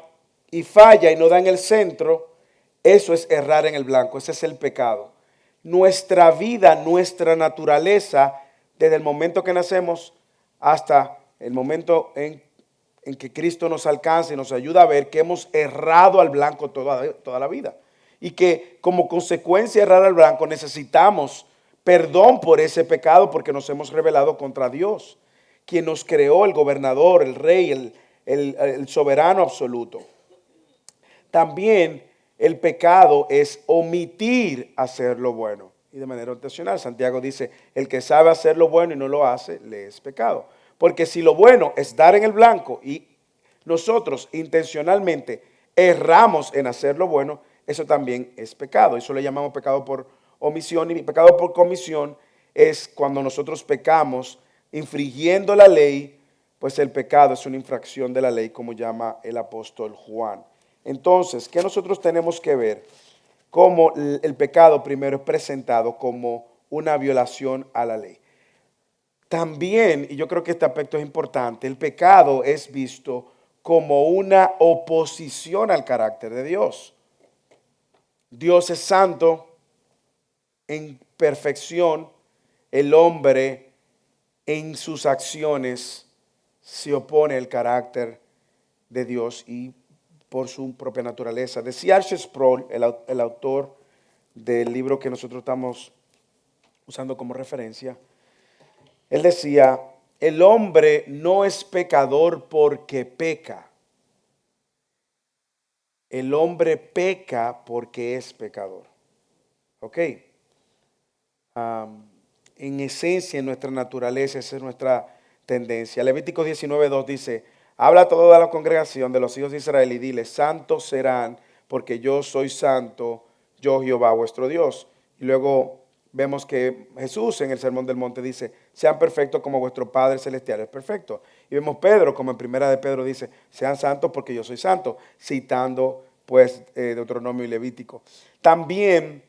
y falla y no da en el centro, eso es errar en el blanco, ese es el pecado. Nuestra vida, nuestra naturaleza, desde el momento que nacemos hasta el momento en que Cristo nos alcanza y nos ayuda a ver que hemos errado al blanco toda la vida. Y que como consecuencia de errar al blanco necesitamos perdón por ese pecado porque nos hemos rebelado contra Dios, quien nos creó, el gobernador, el rey, el soberano absoluto. También el pecado es omitir hacer lo bueno. Y de manera intencional, Santiago dice, el que sabe hacer lo bueno y no lo hace, le es pecado. Porque si lo bueno es dar en el blanco y nosotros intencionalmente erramos en hacer lo bueno, eso también es pecado. Eso le llamamos pecado por omisión. Y pecado por comisión es cuando nosotros pecamos infringiendo la ley, pues el pecado es una infracción de la ley, como llama el apóstol Juan. Entonces, ¿qué nosotros tenemos que ver? Cómo el pecado primero es presentado como una violación a la ley. También, y yo creo que este aspecto es importante, el pecado es visto como una oposición al carácter de Dios. Dios es santo en perfección, el hombre en sus acciones se opone al carácter de Dios y por su propia naturaleza. Decía Archer Sproul, el autor del libro que nosotros estamos usando como referencia, él decía, el hombre no es pecador porque peca. El hombre peca porque es pecador. ¿Ok? En esencia, en nuestra naturaleza, esa es nuestra tendencia. Levítico 19:2 dice, habla a toda la congregación de los hijos de Israel y dile, santos serán porque yo soy santo, yo Jehová vuestro Dios. Y luego vemos que Jesús en el Sermón del Monte dice, sean perfectos como vuestro Padre Celestial es perfecto. Y vemos Pedro, como en primera de Pedro dice, sean santos porque yo soy santo, citando pues Deuteronomio y Levítico. También,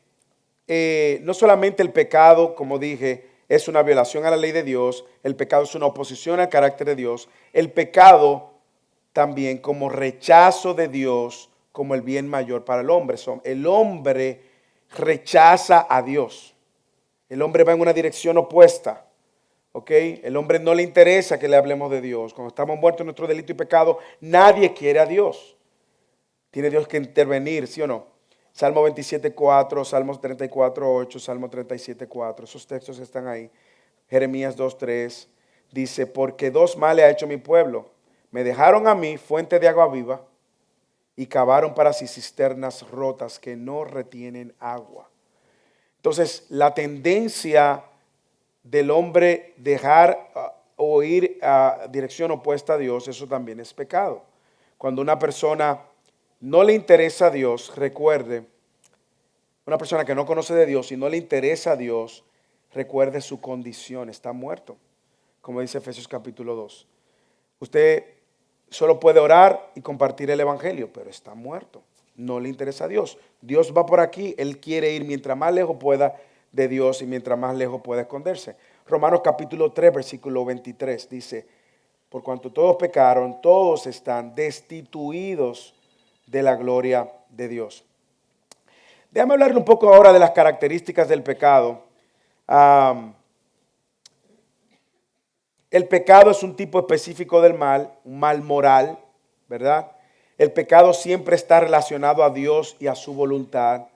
no solamente el pecado, como dije, es una violación a la ley de Dios, el pecado es una oposición al carácter de Dios, el pecado también como rechazo de Dios como el bien mayor para el hombre. El hombre rechaza a Dios. El hombre va en una dirección opuesta. ¿ok? El hombre no le interesa que le hablemos de Dios. Cuando estamos muertos en nuestro delito y pecado, nadie quiere a Dios. Tiene Dios que intervenir, ¿sí o no? Salmo 27:4, Salmos 34:8, Salmo 37:4. Esos textos están ahí. Jeremías 2:3 dice, porque dos males ha hecho mi pueblo. Me dejaron a mí fuente de agua viva y cavaron para sí cisternas rotas que no retienen agua. Entonces, la tendencia del hombre dejar o ir a dirección opuesta a Dios, eso también es pecado. Cuando una persona no le interesa a Dios, recuerde, una persona que no conoce de Dios y no le interesa a Dios, recuerde su condición, está muerto, como dice Efesios capítulo 2. Usted solo puede orar y compartir el evangelio, pero está muerto, no le interesa a Dios. Dios va por aquí, Él quiere ir mientras más lejos pueda de Dios y mientras más lejos pueda esconderse. Romanos capítulo 3, versículo 23 dice, por cuanto todos pecaron, todos están destituidos de la gloria de Dios. Déjame hablarle un poco ahora de las características del pecado. El pecado es un tipo específico del mal, un mal moral, ¿verdad? El pecado siempre está relacionado a Dios y a su voluntad.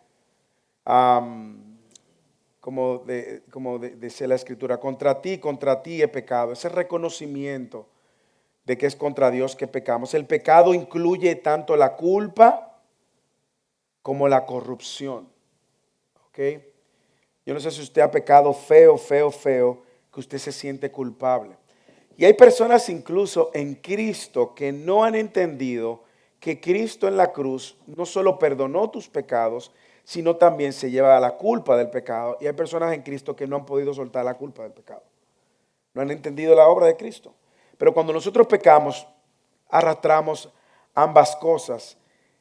Como dice la Escritura, contra ti he pecado. Ese reconocimiento de que es contra Dios que pecamos. El pecado incluye tanto la culpa como la corrupción. ¿Ok? Yo no sé si usted ha pecado feo, que usted se siente culpable. Y hay personas incluso en Cristo que no han entendido que Cristo en la cruz no solo perdonó tus pecados, sino también se lleva la culpa del pecado. Y hay personas en Cristo que no han podido soltar la culpa del pecado. No han entendido la obra de Cristo. Pero cuando nosotros pecamos, arrastramos ambas cosas.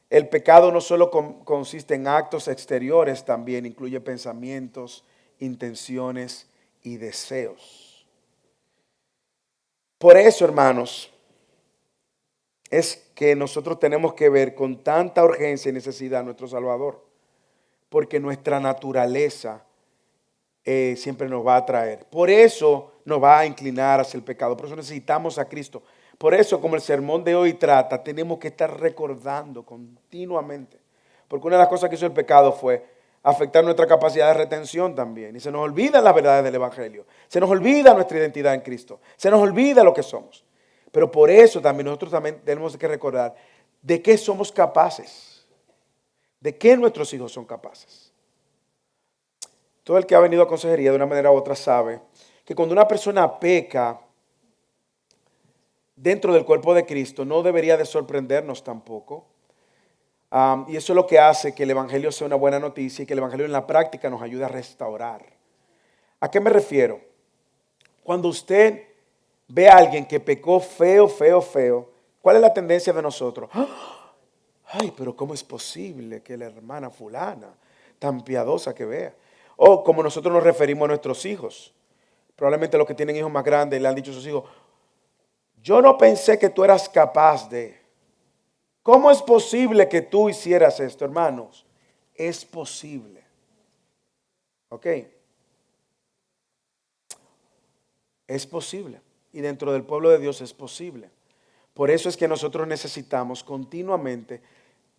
El pecado no solo consiste en actos exteriores, también incluye pensamientos, intenciones y deseos. Por eso, hermanos, es que nosotros tenemos que ver con tanta urgencia y necesidad a nuestro Salvador, porque nuestra naturaleza siempre nos va a atraer. Por eso nos va a inclinar hacia el pecado. Por eso necesitamos a Cristo. Por eso, como el sermón de hoy trata, tenemos que estar recordando continuamente. Porque una de las cosas que hizo el pecado fue afectar nuestra capacidad de retención también. Y se nos olvidan las verdades del Evangelio. Se nos olvida nuestra identidad en Cristo. Se nos olvida lo que somos. Pero por eso también nosotros también tenemos que recordar de qué somos capaces. De qué nuestros hijos son capaces. Todo el que ha venido a consejería de una manera u otra sabe que cuando una persona peca dentro del cuerpo de Cristo no debería de sorprendernos tampoco. Y eso es lo que hace que el Evangelio sea una buena noticia y que el Evangelio en la práctica nos ayude a restaurar. ¿A qué me refiero? Cuando usted ve a alguien que pecó feo, ¿cuál es la tendencia de nosotros? Ay, pero ¿cómo es posible que la hermana fulana, tan piadosa que vea? O como nosotros nos referimos a nuestros hijos. Probablemente los que tienen hijos más grandes le han dicho a sus hijos, yo no pensé que tú eras capaz de. ¿Cómo es posible que tú hicieras esto, hermanos? Es posible. ¿Ok? Es posible. Y dentro del pueblo de Dios es posible. Por eso es que nosotros necesitamos continuamente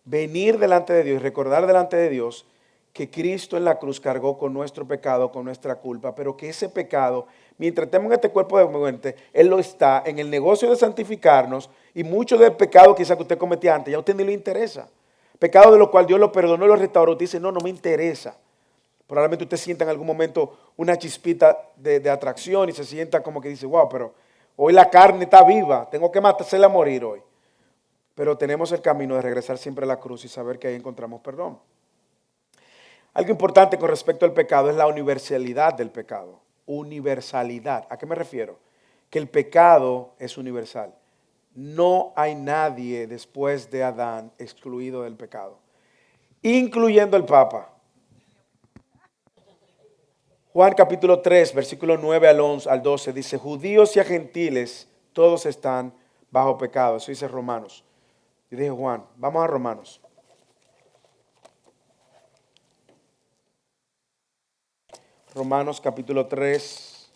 venir delante de Dios y recordar delante de Dios que Cristo en la cruz cargó con nuestro pecado, con nuestra culpa, pero que ese pecado, mientras estemos en este cuerpo de muerte, Él lo está en el negocio de santificarnos y mucho del pecado quizá que usted cometía antes, ya a usted ni le interesa. Pecado de lo cual Dios lo perdonó y lo restauró, usted dice, no me interesa. Probablemente usted sienta en algún momento una chispita de atracción y se sienta como que dice, wow, pero hoy la carne está viva, tengo que matársela a morir hoy. Pero tenemos el camino de regresar siempre a la cruz y saber que ahí encontramos perdón. Algo importante con respecto al pecado es la universalidad del pecado. Universalidad. ¿A qué me refiero? Que el pecado es universal. No hay nadie después de Adán excluido del pecado, incluyendo el Papa. Juan capítulo 3, versículo 9 al 12 dice, judíos y a gentiles, todos están bajo pecado. Eso dice Romanos. Y dije, Juan, vamos a Romanos. Romanos capítulo 3,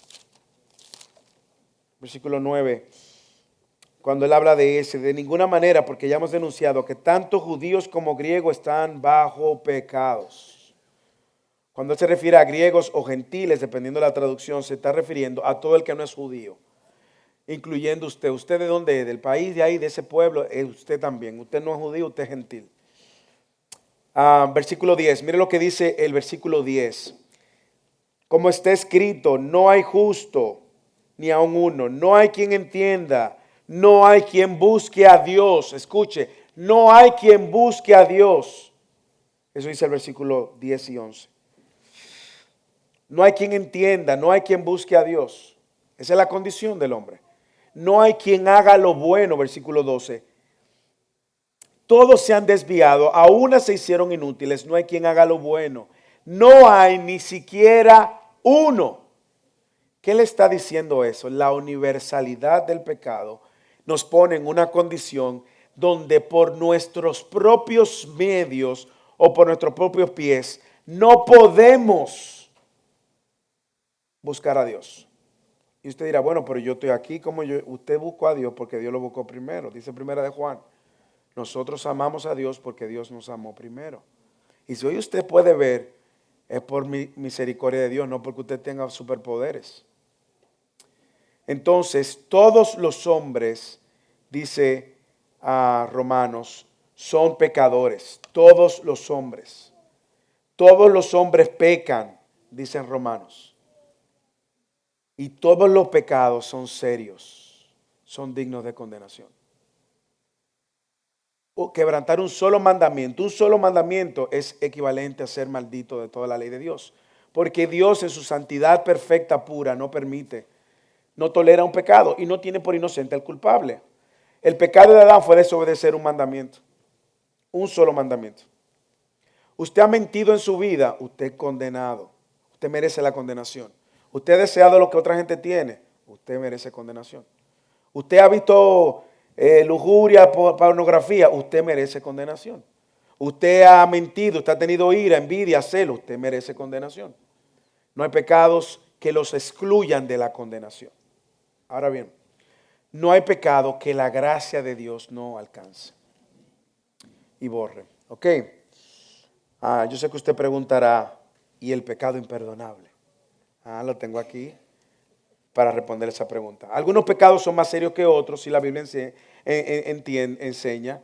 versículo 9, cuando él habla de ese, de ninguna manera, porque ya hemos denunciado que tanto judíos como griegos están bajo pecados. Cuando él se refiere a griegos o gentiles, dependiendo de la traducción, se está refiriendo a todo el que no es judío, incluyendo usted. ¿Usted de dónde es? Del país de ahí, de ese pueblo, usted también. Usted no es judío, usted es gentil. Versículo 10, mire lo que dice el versículo 10. Como está escrito, no hay justo ni aun uno, no hay quien entienda, no hay quien busque a Dios. Escuche, no hay quien busque a Dios. Eso dice el versículo 10 y 11. No hay quien entienda, no hay quien busque a Dios. Esa es la condición del hombre. No hay quien haga lo bueno, versículo 12. Todos se han desviado, a una se hicieron inútiles, no hay quien haga lo bueno. No hay ni siquiera uno. ¿Qué le está diciendo eso? La universalidad del pecado nos pone en una condición donde por nuestros propios medios o por nuestros propios pies no podemos buscar a Dios. Y usted dirá, bueno, pero yo estoy aquí como yo. Usted buscó a Dios porque Dios lo buscó primero. Dice primera de Juan. Nosotros amamos a Dios porque Dios nos amó primero. Y si hoy usted puede ver, es por misericordia de Dios, no porque usted tenga superpoderes. Entonces, todos los hombres, dice a Romanos, son pecadores. Todos los hombres. Todos los hombres pecan, dicen Romanos. Y todos los pecados son serios, son dignos de condenación. Quebrantar un solo mandamiento es equivalente a ser maldito de toda la ley de Dios. Porque Dios en su santidad perfecta, pura, no permite, no tolera un pecado y no tiene por inocente al culpable. El pecado de Adán fue desobedecer un mandamiento, un solo mandamiento. Usted ha mentido en su vida, usted es condenado, usted merece la condenación. Usted ha deseado lo que otra gente tiene, usted merece condenación. Usted ha visto lujuria, pornografía, usted merece condenación. Usted ha mentido, usted ha tenido ira, envidia, celo, usted merece condenación. No hay pecados que los excluyan de la condenación. Ahora bien, no hay pecado que la gracia de Dios no alcance y borre. ¿Ok? Yo sé que usted preguntará, ¿y el pecado imperdonable? Lo tengo aquí para responder esa pregunta. Algunos pecados son más serios que otros, si la Biblia enseña.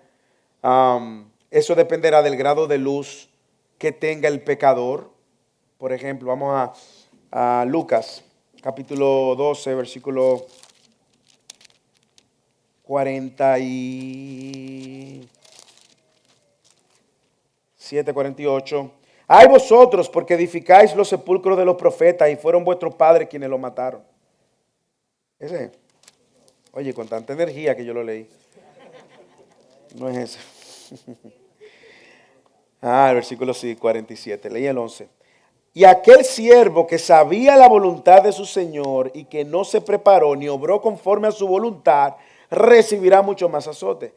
Eso dependerá del grado de luz que tenga el pecador. Por ejemplo, vamos a Lucas, capítulo 12, versículo 47, 48. Ay vosotros, porque edificáis los sepulcros de los profetas y fueron vuestros padres quienes los mataron. Ese. Oye, con tanta energía que yo lo leí. No es ese. El versículo 47. Leí el 11. Y aquel siervo que sabía la voluntad de su Señor y que no se preparó ni obró conforme a su voluntad, recibirá mucho más azote.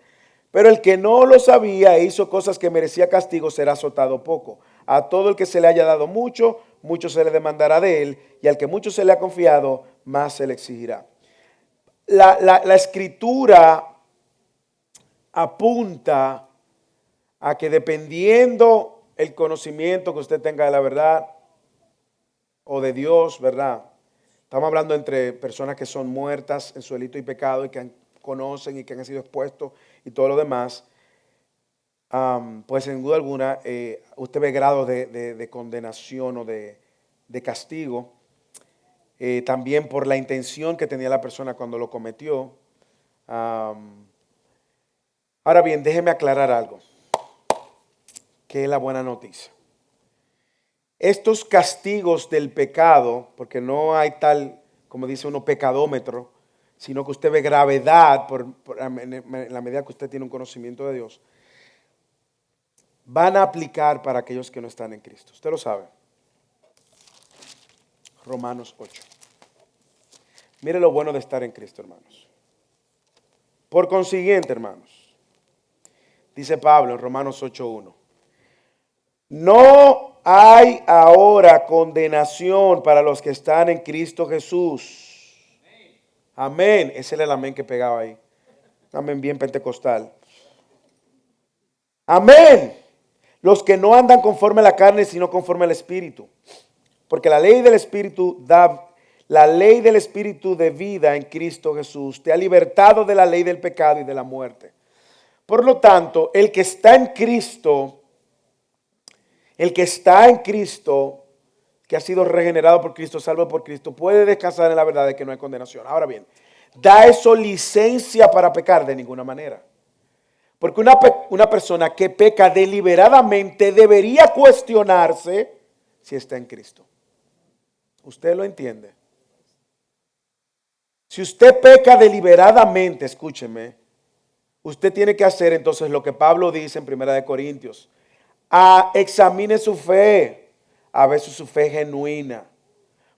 Pero el que no lo sabía e hizo cosas que merecía castigo será azotado poco. A todo el que se le haya dado mucho, mucho se le demandará de él, y al que mucho se le ha confiado, más se le exigirá. La escritura apunta a que dependiendo el conocimiento que usted tenga de la verdad o de Dios, ¿verdad? Estamos hablando entre personas que son muertas en su delito y pecado y que conocen y que han sido expuestos y todo lo demás. Pues sin duda alguna usted ve grados de condenación o de castigo. También por la intención que tenía la persona cuando lo cometió. Ahora bien, déjeme aclarar algo, que es la buena noticia. Estos castigos del pecado, porque no hay tal, como dice uno, pecadómetro, sino que usted ve gravedad en la medida que usted tiene un conocimiento de Dios, van a aplicar para aquellos que no están en Cristo. Usted lo sabe. Romanos 8. Mire lo bueno de estar en Cristo, hermanos. Por consiguiente, hermanos, dice Pablo en Romanos 8:1, no hay ahora condenación para los que están en Cristo Jesús. Amén. Ese era el amén que pegaba ahí. Amén bien pentecostal. Amén. Los que no andan conforme a la carne, sino conforme al Espíritu. Porque la ley del Espíritu de vida en Cristo Jesús te ha libertado de la ley del pecado y de la muerte. Por lo tanto, el que está en Cristo, que ha sido regenerado por Cristo, salvo por Cristo, puede descansar en la verdad de que no hay condenación. Ahora bien, ¿da eso licencia para pecar? De ninguna manera. Porque una persona que peca deliberadamente debería cuestionarse si está en Cristo. ¿Usted lo entiende? Si usted peca deliberadamente, escúcheme, usted tiene que hacer entonces lo que Pablo dice en 1 Corintios. Examine su fe, a ver si su fe es genuina.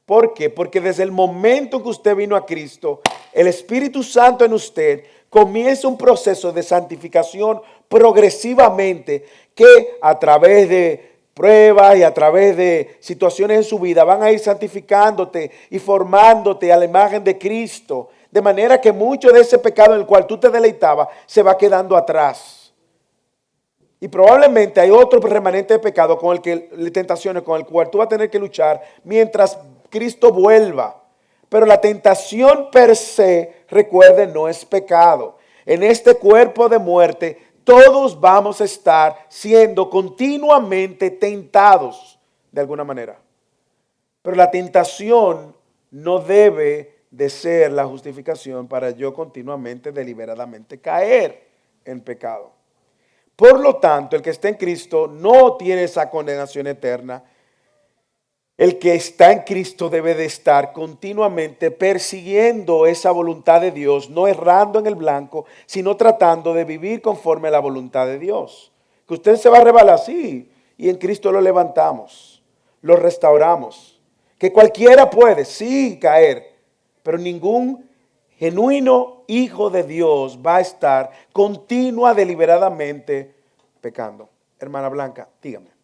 ¿Por qué? Porque desde el momento que usted vino a Cristo, el Espíritu Santo en usted comienza un proceso de santificación progresivamente que a través de pruebas y a través de situaciones en su vida van a ir santificándote y formándote a la imagen de Cristo. De manera que mucho de ese pecado en el cual tú te deleitabas se va quedando atrás. Y probablemente hay otro remanente de pecado con el que, tentaciones con el cual tú vas a tener que luchar mientras Cristo vuelva. Pero la tentación per se, recuerden, no es pecado. En este cuerpo de muerte, todos vamos a estar siendo continuamente tentados de alguna manera. Pero la tentación no debe de ser la justificación para yo continuamente, deliberadamente caer en pecado. Por lo tanto, el que está en Cristo no tiene esa condenación eterna. El que está en Cristo debe de estar continuamente persiguiendo esa voluntad de Dios, no errando en el blanco, sino tratando de vivir conforme a la voluntad de Dios. Que usted se va a rebalar, sí, y en Cristo lo levantamos, lo restauramos. Que cualquiera puede, sí, caer, pero ningún genuino hijo de Dios va a estar continua, deliberadamente pecando. Hermana Blanca, dígame.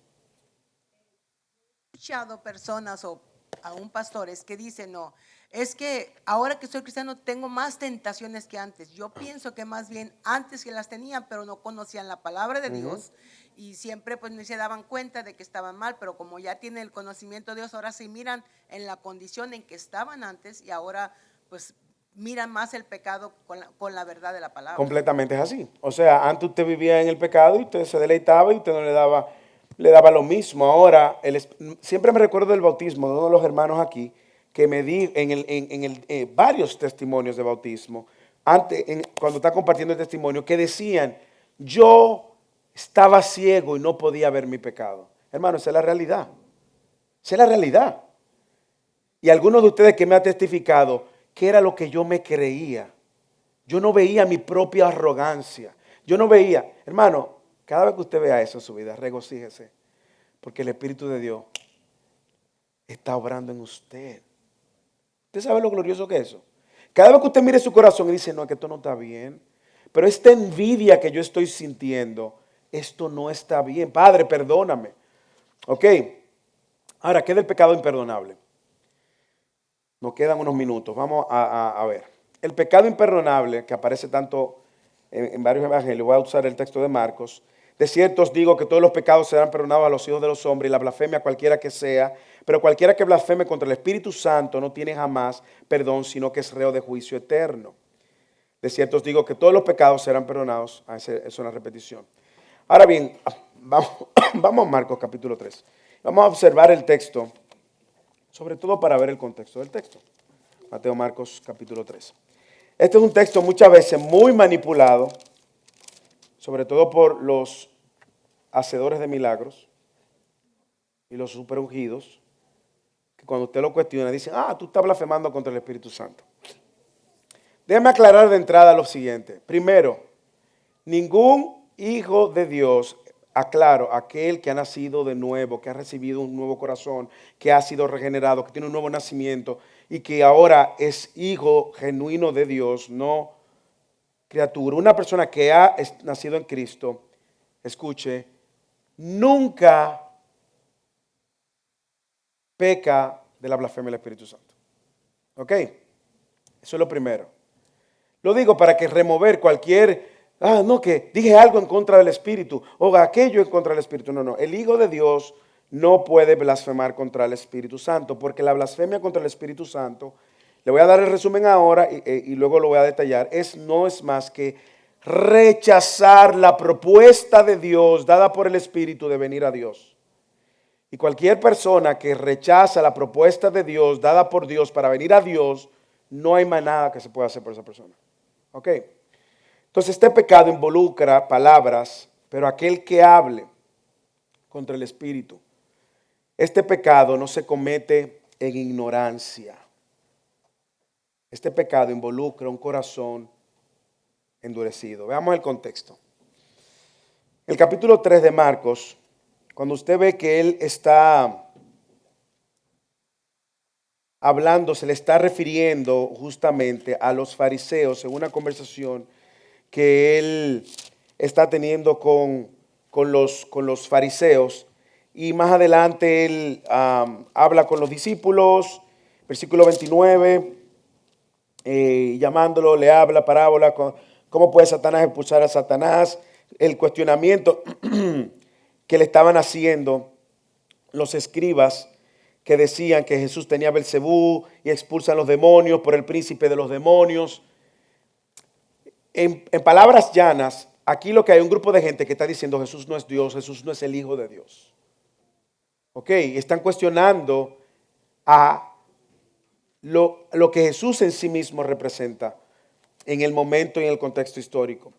Escuchado personas o aún pastores que dicen, no, es que ahora que soy cristiano tengo más tentaciones que antes. Yo pienso que más bien antes que las tenían, pero no conocían la palabra de Dios y siempre pues no se daban cuenta de que estaban mal, pero como ya tienen el conocimiento de Dios, ahora se miran en la condición en que estaban antes y ahora pues miran más el pecado con la verdad de la palabra. Completamente es así. O sea, antes usted vivía en el pecado y usted se deleitaba y usted no le daba lo mismo. Ahora, siempre me recuerdo del bautismo de uno de los hermanos aquí que me di en varios testimonios de bautismo, cuando está compartiendo el testimonio, que decían, yo estaba ciego y no podía ver mi pecado. Hermano, esa es la realidad. Esa es la realidad. Y algunos de ustedes que me han testificado que era lo que yo me creía. Yo no veía mi propia arrogancia. Yo no veía, hermano, cada vez que usted vea eso en su vida, regocíjese, porque el Espíritu de Dios está obrando en usted. ¿Usted sabe lo glorioso que es eso? Cada vez que usted mire su corazón y dice, no, es que esto no está bien, pero esta envidia que yo estoy sintiendo, esto no está bien. Padre, perdóname. Ok. Ahora, ¿qué es el pecado imperdonable? Nos quedan unos minutos. Vamos a ver. El pecado imperdonable, que aparece tanto en varios evangelios, voy a usar el texto de Marcos. De cierto os digo que todos los pecados serán perdonados a los hijos de los hombres y la blasfemia cualquiera que sea, pero cualquiera que blasfeme contra el Espíritu Santo no tiene jamás perdón, sino que es reo de juicio eterno. De cierto os digo que todos los pecados serán perdonados. Esa es una repetición. Ahora bien, vamos a Marcos capítulo 3. Vamos a observar el texto, sobre todo para ver el contexto del texto. Mateo, Marcos capítulo 3. Este es un texto muchas veces muy manipulado, sobre todo por los hacedores de milagros y los superungidos, que cuando usted lo cuestiona dicen, tú estás blasfemando contra el Espíritu Santo. Déjame aclarar de entrada lo siguiente. Primero, ningún hijo de Dios, aclaro, aquel que ha nacido de nuevo, que ha recibido un nuevo corazón, que ha sido regenerado, que tiene un nuevo nacimiento y que ahora es hijo genuino de Dios, no criatura. Una persona que ha nacido en Cristo, escuche, nunca peca de la blasfemia del Espíritu Santo. ¿Ok? Eso es lo primero. Lo digo para que remover cualquier, no, que dije algo en contra del Espíritu, o aquello en contra del Espíritu. No, no, el Hijo de Dios no puede blasfemar contra el Espíritu Santo, porque la blasfemia contra el Espíritu Santo, le voy a dar el resumen ahora y luego lo voy a detallar, no es más que rechazar la propuesta de Dios dada por el Espíritu de venir a Dios. Y cualquier persona que rechaza la propuesta de Dios dada por Dios para venir a Dios, no hay más nada que se pueda hacer por esa persona. ¿Ok? Entonces este pecado involucra palabras, pero aquel que hable contra el Espíritu, este pecado no se comete en ignorancia. Este pecado involucra un corazón endurecido. Veamos el contexto. El capítulo 3 de Marcos, cuando usted ve que él está hablando, se le está refiriendo justamente a los fariseos en una conversación que él está teniendo con los fariseos. Y más adelante él habla con los discípulos, versículo 29, llamándolo, le habla parábola, cómo puede Satanás expulsar a Satanás, el cuestionamiento que le estaban haciendo los escribas que decían que Jesús tenía Belcebú y expulsan los demonios por el príncipe de los demonios. En palabras llanas, aquí lo que hay un grupo de gente que está diciendo Jesús no es Dios, Jesús no es el Hijo de Dios. Ok, están cuestionando a lo que Jesús en sí mismo representa en el momento y en el contexto histórico.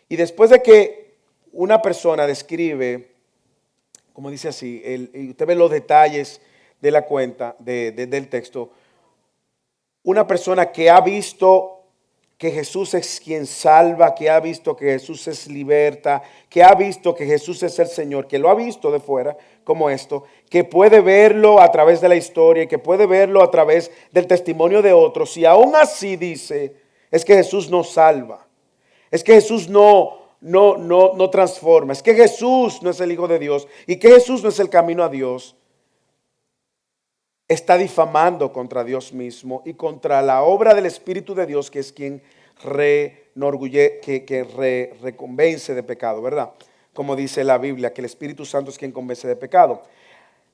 Y después de que una persona describe, como dice así, y usted ve los detalles de la cuenta del texto, una persona que ha visto que Jesús es quien salva, que ha visto que Jesús es liberta, que ha visto que Jesús es el Señor, que lo ha visto de fuera como esto, que puede verlo a través de la historia y que puede verlo a través del testimonio de otros, y aún así dice, es que Jesús no salva, es que Jesús no transforma, es que Jesús no es el Hijo de Dios y que Jesús no es el camino a Dios, está difamando contra Dios mismo y contra la obra del Espíritu de Dios, que es quien reconvence de pecado, ¿verdad? Como dice la Biblia, que el Espíritu Santo es quien convence de pecado.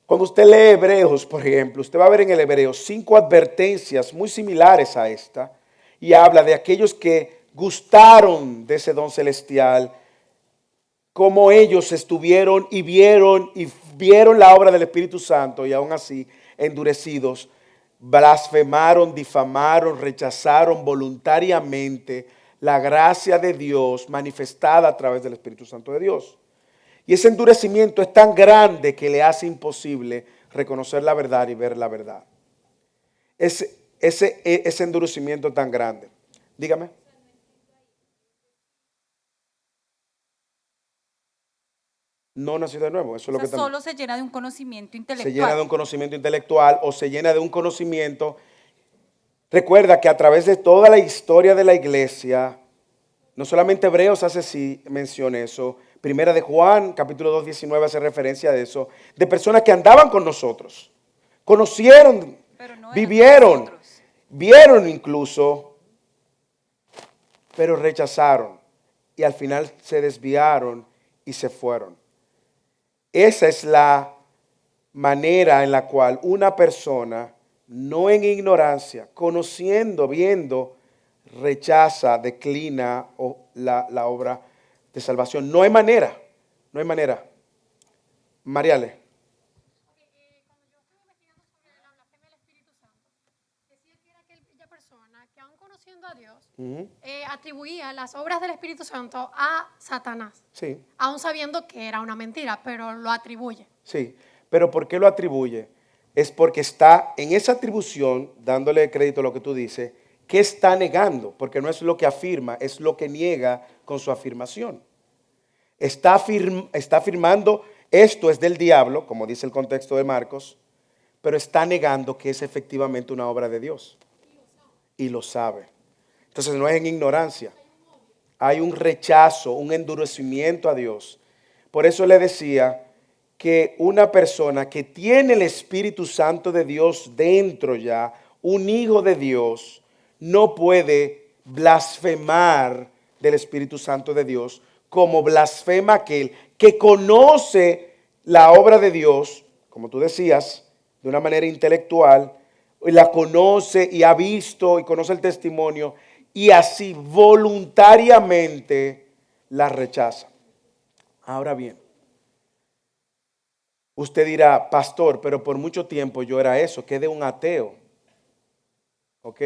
Cuando usted lee Hebreos, por ejemplo, usted va a ver en el Hebreos 5 advertencias muy similares a esta, y habla de aquellos que gustaron de ese don celestial, como ellos estuvieron y vieron la obra del Espíritu Santo, y aún así endurecidos, blasfemaron, difamaron, rechazaron voluntariamente la gracia de Dios manifestada a través del Espíritu Santo de Dios. Y ese endurecimiento es tan grande que le hace imposible reconocer la verdad y ver la verdad. Ese endurecimiento tan grande. Dígame. No nació de nuevo, eso es lo que solo se llena de un conocimiento intelectual. Se llena de un conocimiento intelectual o se llena de un conocimiento. Recuerda que a través de toda la historia de la iglesia, no solamente Hebreos hace sí mención eso, Primera de Juan, capítulo 2, 19 hace referencia a eso, de personas que andaban con nosotros, conocieron, vivieron, vieron incluso, pero rechazaron y al final se desviaron y se fueron. Esa es la manera en la cual una persona, no en ignorancia, conociendo, viendo, rechaza, declina la obra de salvación. No hay manera, no hay manera. Mariale. Cuando yo estuve investigando sobre la blasfemia del Espíritu Santo, decía que era aquella persona que aún conociendo a Dios, atribuía las obras del Espíritu Santo a Satanás. Sí. Aún sabiendo que era una mentira, pero lo atribuye. Sí, pero ¿por qué lo atribuye? Es porque está en esa atribución, dándole crédito a lo que tú dices, que está negando, porque no es lo que afirma, es lo que niega con su afirmación. Está afirmando esto es del diablo, como dice el contexto de Marcos, pero está negando que es efectivamente una obra de Dios. Y lo sabe. Entonces no es en ignorancia. Hay un rechazo, un endurecimiento a Dios. Por eso le decía que una persona que tiene el Espíritu Santo de Dios dentro ya, un hijo de Dios, no puede blasfemar del Espíritu Santo de Dios como blasfema aquel que conoce la obra de Dios, como tú decías, de una manera intelectual, y la conoce y ha visto y conoce el testimonio, y así voluntariamente la rechaza. Ahora bien, usted dirá, pastor, pero por mucho tiempo yo era eso, quedé un ateo. ¿Ok?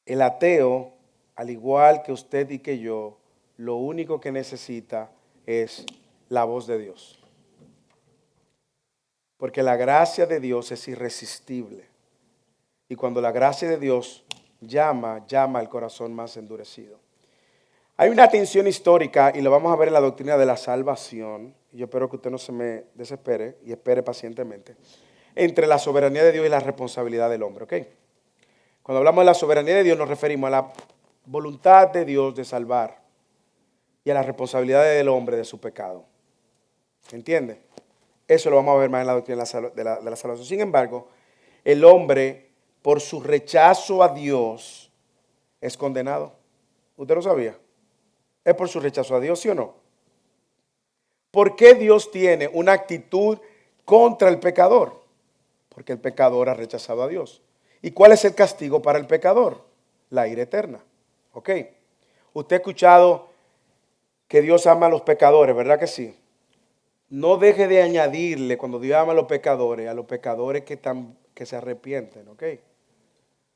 El ateo, al igual que usted y que yo, lo único que necesita es la voz de Dios. Porque la gracia de Dios es irresistible. Y cuando la gracia de Dios llama al corazón más endurecido. Hay una tensión histórica, y lo vamos a ver en la doctrina de la salvación, y yo espero que usted no se me desespere y espere pacientemente, entre la soberanía de Dios y la responsabilidad del hombre, ¿ok? Cuando hablamos de la soberanía de Dios nos referimos a la voluntad de Dios de salvar y a la responsabilidad del hombre de su pecado. ¿Entiende? Eso lo vamos a ver más en la doctrina de la salvación. Sin embargo, el hombre, por su rechazo a Dios, es condenado. ¿Usted lo sabía? Es por su rechazo a Dios, ¿sí o no? ¿Por qué Dios tiene una actitud contra el pecador? Porque el pecador ha rechazado a Dios. ¿Y cuál es el castigo para el pecador? La ira eterna. ¿Ok? Usted ha escuchado que Dios ama a los pecadores, ¿verdad que sí? No deje de añadirle, cuando Dios ama a los pecadores que se arrepienten, ¿ok?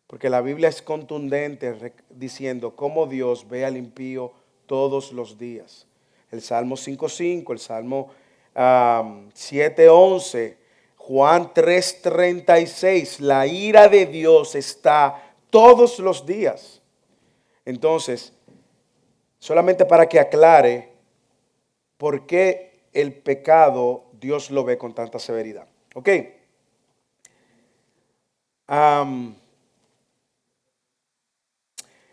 Porque la Biblia es contundente diciendo cómo Dios ve al impío todos los días. El Salmo 5:5, el Salmo 7:11, Juan 3:36, la ira de Dios está todos los días. Entonces, solamente para que aclare por qué el pecado Dios lo ve con tanta severidad. ¿Ok?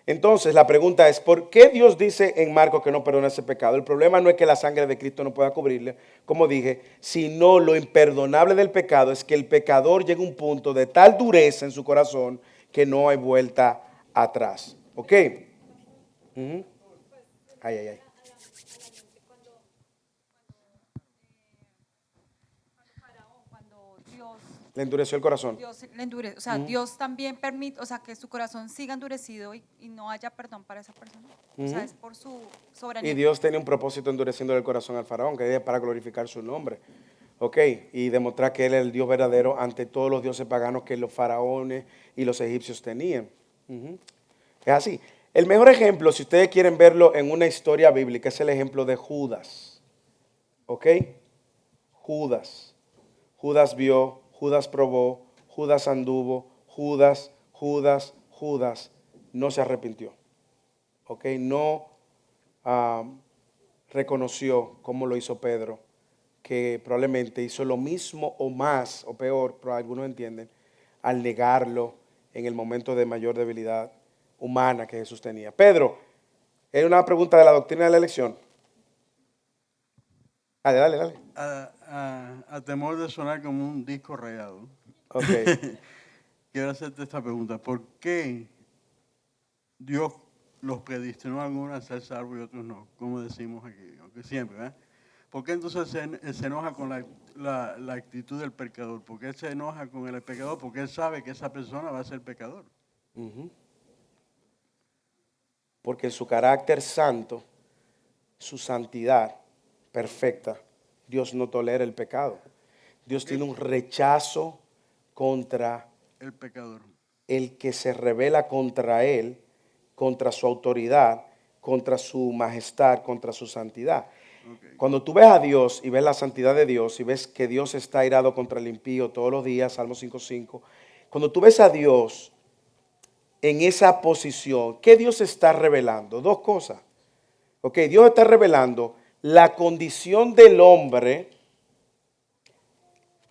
Entonces la pregunta es, ¿por qué Dios dice en Marcos que no perdona ese pecado? El problema no es que la sangre de Cristo no pueda cubrirle, como dije, sino lo imperdonable del pecado es que el pecador llega a un punto de tal dureza en su corazón que no hay vuelta atrás. ¿Ok? Ay, ay, ay. Cuando Dios, Le endureció el corazón. Dios le endurece, o sea, Dios también permite, o sea, que su corazón siga endurecido y no haya perdón para esa persona. O sea, es por su soberanía. Y Dios tenía un propósito endureciendo el corazón al faraón, que es para glorificar su nombre. ¿Ok? Y demostrar que él es el Dios verdadero ante todos los dioses paganos que los faraones y los egipcios tenían. Es así. El mejor ejemplo, si ustedes quieren verlo en una historia bíblica, es el ejemplo de Judas. ¿Ok? Judas. Judas vio, Judas probó, Judas anduvo, Judas no se arrepintió. ¿Ok? No reconoció como lo hizo Pedro, que probablemente hizo lo mismo o más o peor, pero algunos entienden, al negarlo en el momento de mayor debilidad humana que Jesús tenía. Pedro, era una pregunta de la doctrina de la elección. Dale. A temor de sonar como un disco rayado, Ok. quiero hacerte esta pregunta. ¿Por qué Dios los predestinó a algunos a ser salvos y otros no? Como decimos aquí, aunque siempre, ¿verdad? ¿Por qué entonces se enoja con la actitud del pecador? ¿Por qué se enoja con el pecador? Porque él sabe que esa persona va a ser pecador. Porque su carácter santo, su santidad perfecta, Dios no tolera el pecado. Dios tiene un rechazo contra El pecador. el que se rebela contra él, contra su autoridad, contra su majestad, contra su santidad. Okay. Cuando tú ves a Dios y ves la santidad de Dios y ves que Dios está airado contra el impío todos los días, Salmo 5:5, cuando tú ves a Dios en esa posición, ¿qué Dios está revelando? Dos cosas. Ok, Dios está revelando la condición del hombre,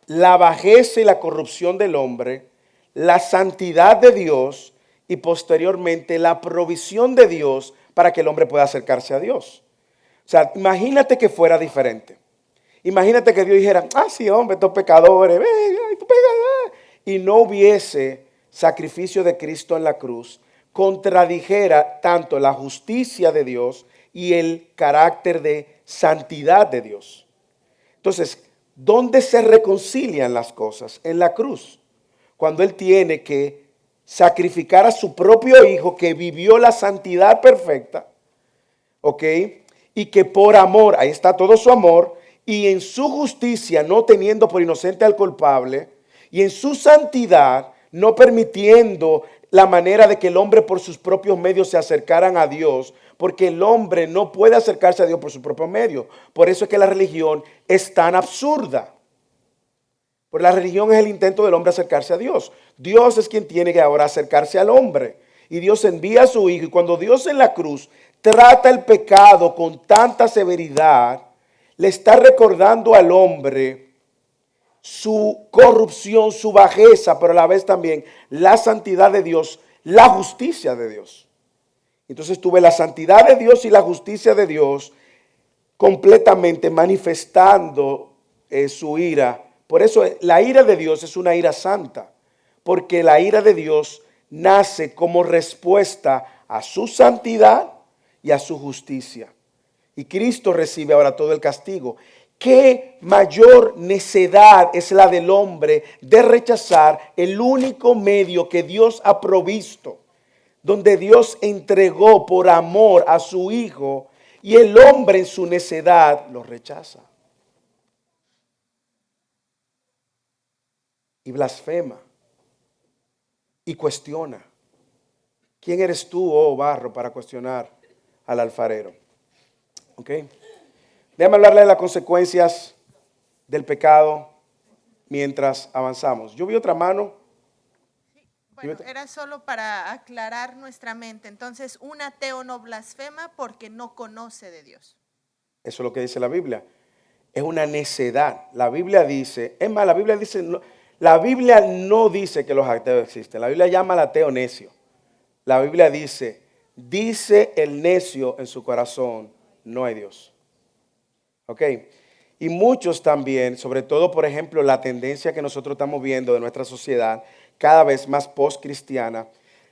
la bajeza y la corrupción del hombre, la santidad de Dios y posteriormente la provisión de Dios para que el hombre pueda acercarse a Dios. O sea, imagínate que fuera diferente. Imagínate que Dios dijera, sí, hombre, estos pecadores, y no hubiese sacrificio de Cristo en la cruz contradijera tanto la justicia de Dios y el carácter de santidad de Dios. Entonces, ¿dónde se reconcilian las cosas? En la cruz, cuando Él tiene que sacrificar a su propio Hijo que vivió la santidad perfecta, ¿ok? Y que por amor, ahí está todo su amor, y en su justicia no teniendo por inocente al culpable, y en su santidad no permitiendo la manera de que el hombre por sus propios medios se acercaran a Dios, porque el hombre no puede acercarse a Dios por sus propios medios. Por eso es que la religión es tan absurda. Porque la religión es el intento del hombre acercarse a Dios. Dios es quien tiene que ahora acercarse al hombre. Y Dios envía a su Hijo. Y cuando Dios en la cruz trata el pecado con tanta severidad, le está recordando al hombre su corrupción, su bajeza, pero a la vez también la santidad de Dios, la justicia de Dios. Entonces tuve la santidad de Dios y la justicia de Dios completamente manifestando su ira. Por eso la ira de Dios es una ira santa, porque la ira de Dios nace como respuesta a su santidad y a su justicia. Y Cristo recibe ahora todo el castigo. ¿Qué mayor necedad es la del hombre de rechazar el único medio que Dios ha provisto, donde Dios entregó por amor a su Hijo, y el hombre en su necedad lo rechaza y blasfema y cuestiona? ¿Quién eres tú, oh barro, para cuestionar al alfarero? ¿Ok? Déjame hablarle de las consecuencias del pecado mientras avanzamos. Yo vi otra mano. Bueno, era solo para aclarar nuestra mente. Entonces, un ateo no blasfema porque no conoce de Dios. Eso es lo que dice la Biblia. Es una necedad. La Biblia dice, es más, la Biblia dice, la Biblia no dice que los ateos existen. La Biblia llama al ateo necio. La Biblia dice el necio en su corazón, no hay Dios. ¿Ok? Y muchos también, sobre todo, por ejemplo, la tendencia que nosotros estamos viendo de nuestra sociedad, cada vez más post-cristiana,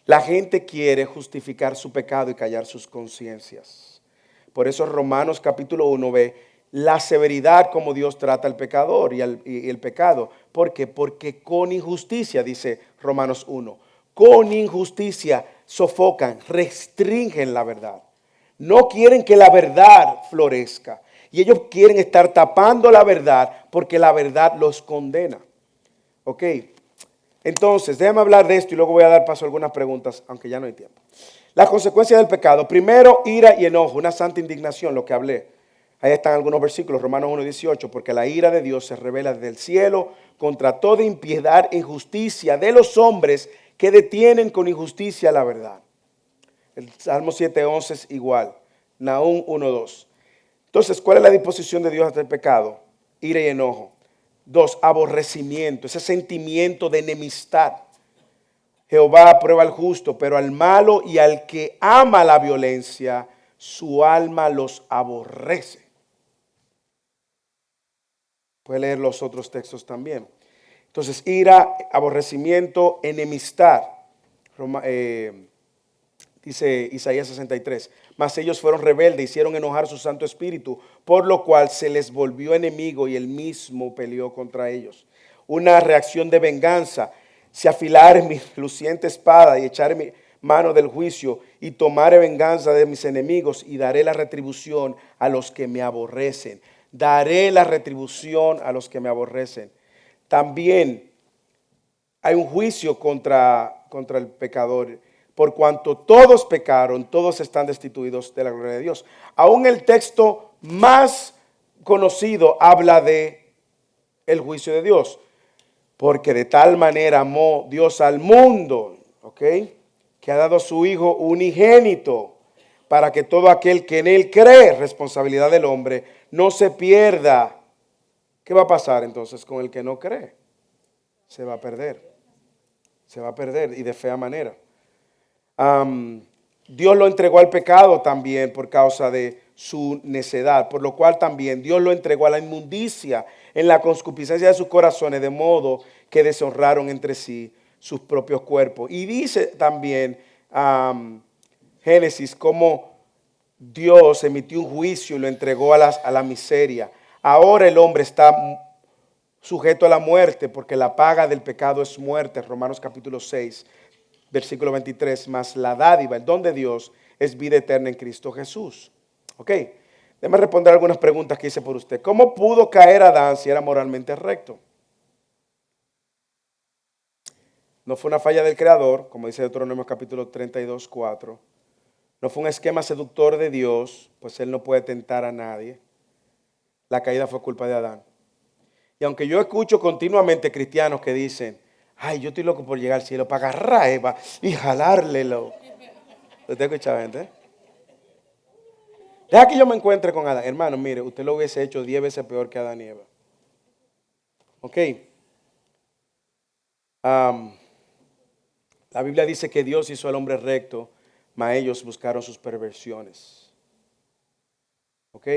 la gente quiere justificar su pecado y callar sus conciencias. Por eso Romanos capítulo 1 ve la severidad como Dios trata al pecador y el pecado. ¿Por qué? Porque con injusticia, dice Romanos 1, con injusticia sofocan, restringen la verdad. No quieren que la verdad florezca. Y ellos quieren estar tapando la verdad porque la verdad los condena. ¿Ok? Entonces, déjame hablar de esto y luego voy a dar paso a algunas preguntas, aunque ya no hay tiempo. Las consecuencias del pecado. Primero, ira y enojo, una santa indignación, lo que hablé. Ahí están algunos versículos, Romanos 1:18, porque la ira de Dios se revela desde el cielo contra toda impiedad e injusticia de los hombres que detienen con injusticia la verdad. El Salmo 7:11 es igual. Nahum 1:2. Entonces, ¿cuál es la disposición de Dios ante el pecado? Ira y enojo. 2, aborrecimiento, ese sentimiento de enemistad. Jehová aprueba al justo, pero al malo y al que ama la violencia, su alma los aborrece. Puede leer los otros textos también. Entonces, ira, aborrecimiento, enemistad. Dice Isaías 63, mas ellos fueron rebeldes, hicieron enojar su Santo Espíritu, por lo cual se les volvió enemigo y él mismo peleó contra ellos. Una reacción de venganza, si afilare mi luciente espada y echaré mi mano del juicio y tomaré venganza de mis enemigos y daré la retribución a los que me aborrecen. Daré la retribución a los que me aborrecen. También hay un juicio contra el pecador. Por cuanto todos pecaron, todos están destituidos de la gloria de Dios. Aún el texto más conocido habla de el juicio de Dios. Porque de tal manera amó Dios al mundo, ¿ok? Que ha dado a su Hijo unigénito, para que todo aquel que en él cree, responsabilidad del hombre, no se pierda. ¿Qué va a pasar entonces con el que no cree? Se va a perder. Se va a perder y de fea manera. Dios lo entregó al pecado también por causa de su necedad, por lo cual también Dios lo entregó a la inmundicia en la concupiscencia de sus corazones, de modo que deshonraron entre sí sus propios cuerpos. Y dice también Génesis cómo Dios emitió un juicio y lo entregó a la miseria. Ahora el hombre está sujeto a la muerte porque la paga del pecado es muerte. Romanos capítulo 6, versículo 23. Más la dádiva, el don de Dios, es vida eterna en Cristo Jesús. Ok, déjame responder algunas preguntas que hice por usted. ¿Cómo pudo caer Adán si era moralmente recto? No fue una falla del Creador, como dice Deuteronomio capítulo 32, 4. No fue un esquema seductor de Dios, pues Él no puede tentar a nadie. La caída fue culpa de Adán. Y aunque yo escucho continuamente cristianos que dicen, ay, yo estoy loco por llegar al cielo para agarrar a Eva y jalárlelo. ¿Usted escucha, gente? Deja que yo me encuentre con Adán. Hermano, mire, usted lo hubiese hecho 10 veces peor que Adán y Eva. Ok. La Biblia dice que Dios hizo al hombre recto, mas ellos buscaron sus perversiones. Ok.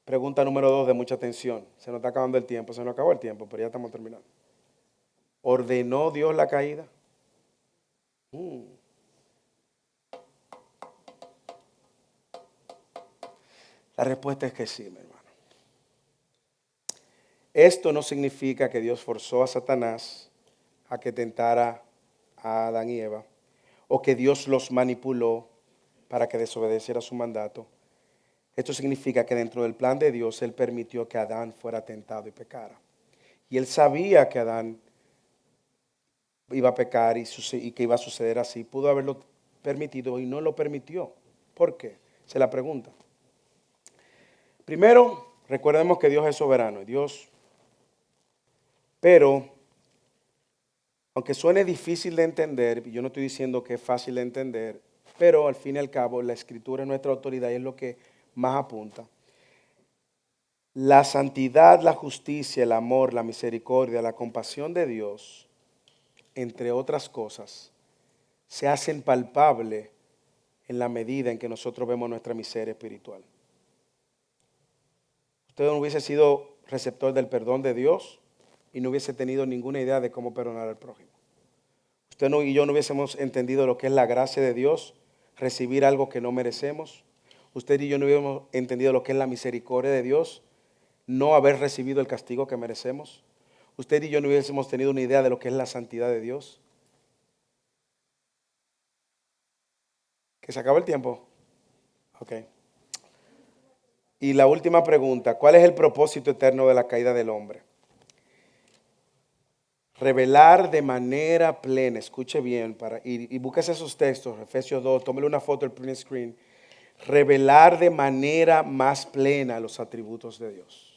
Pregunta número 2 de mucha atención. Se nos está acabando el tiempo, se nos acabó el tiempo, pero ya estamos terminando. ¿Ordenó Dios la caída? La respuesta es que sí, mi hermano. Esto no significa que Dios forzó a Satanás a que tentara a Adán y Eva, o que Dios los manipuló para que desobedeciera su mandato. Esto significa que dentro del plan de Dios, Él permitió que Adán fuera tentado y pecara. Y Él sabía que Adán iba a pecar y que iba a suceder así. Pudo haberlo permitido y no lo permitió. ¿Por qué? Se la pregunta. Primero, recordemos que Dios es soberano. Pero, aunque suene difícil de entender, yo no estoy diciendo que es fácil de entender, pero al fin y al cabo la Escritura es nuestra autoridad y es lo que más apunta. La santidad, la justicia, el amor, la misericordia, la compasión de Dios, entre otras cosas, se hacen palpables en la medida en que nosotros vemos nuestra miseria espiritual. Usted no hubiese sido receptor del perdón de Dios y no hubiese tenido ninguna idea de cómo perdonar al prójimo. Usted y yo no hubiésemos entendido lo que es la gracia de Dios, recibir algo que no merecemos. Usted y yo no hubiésemos entendido lo que es la misericordia de Dios, no haber recibido el castigo que merecemos. Usted y yo no hubiésemos tenido una idea de lo que es la santidad de Dios. ¿Que se acabó el tiempo? Ok. Y la última pregunta, ¿cuál es el propósito eterno de la caída del hombre? Revelar de manera plena, escuche bien, y búsquese esos textos, Efesios 2, tómele una foto del print screen. Revelar de manera más plena los atributos de Dios.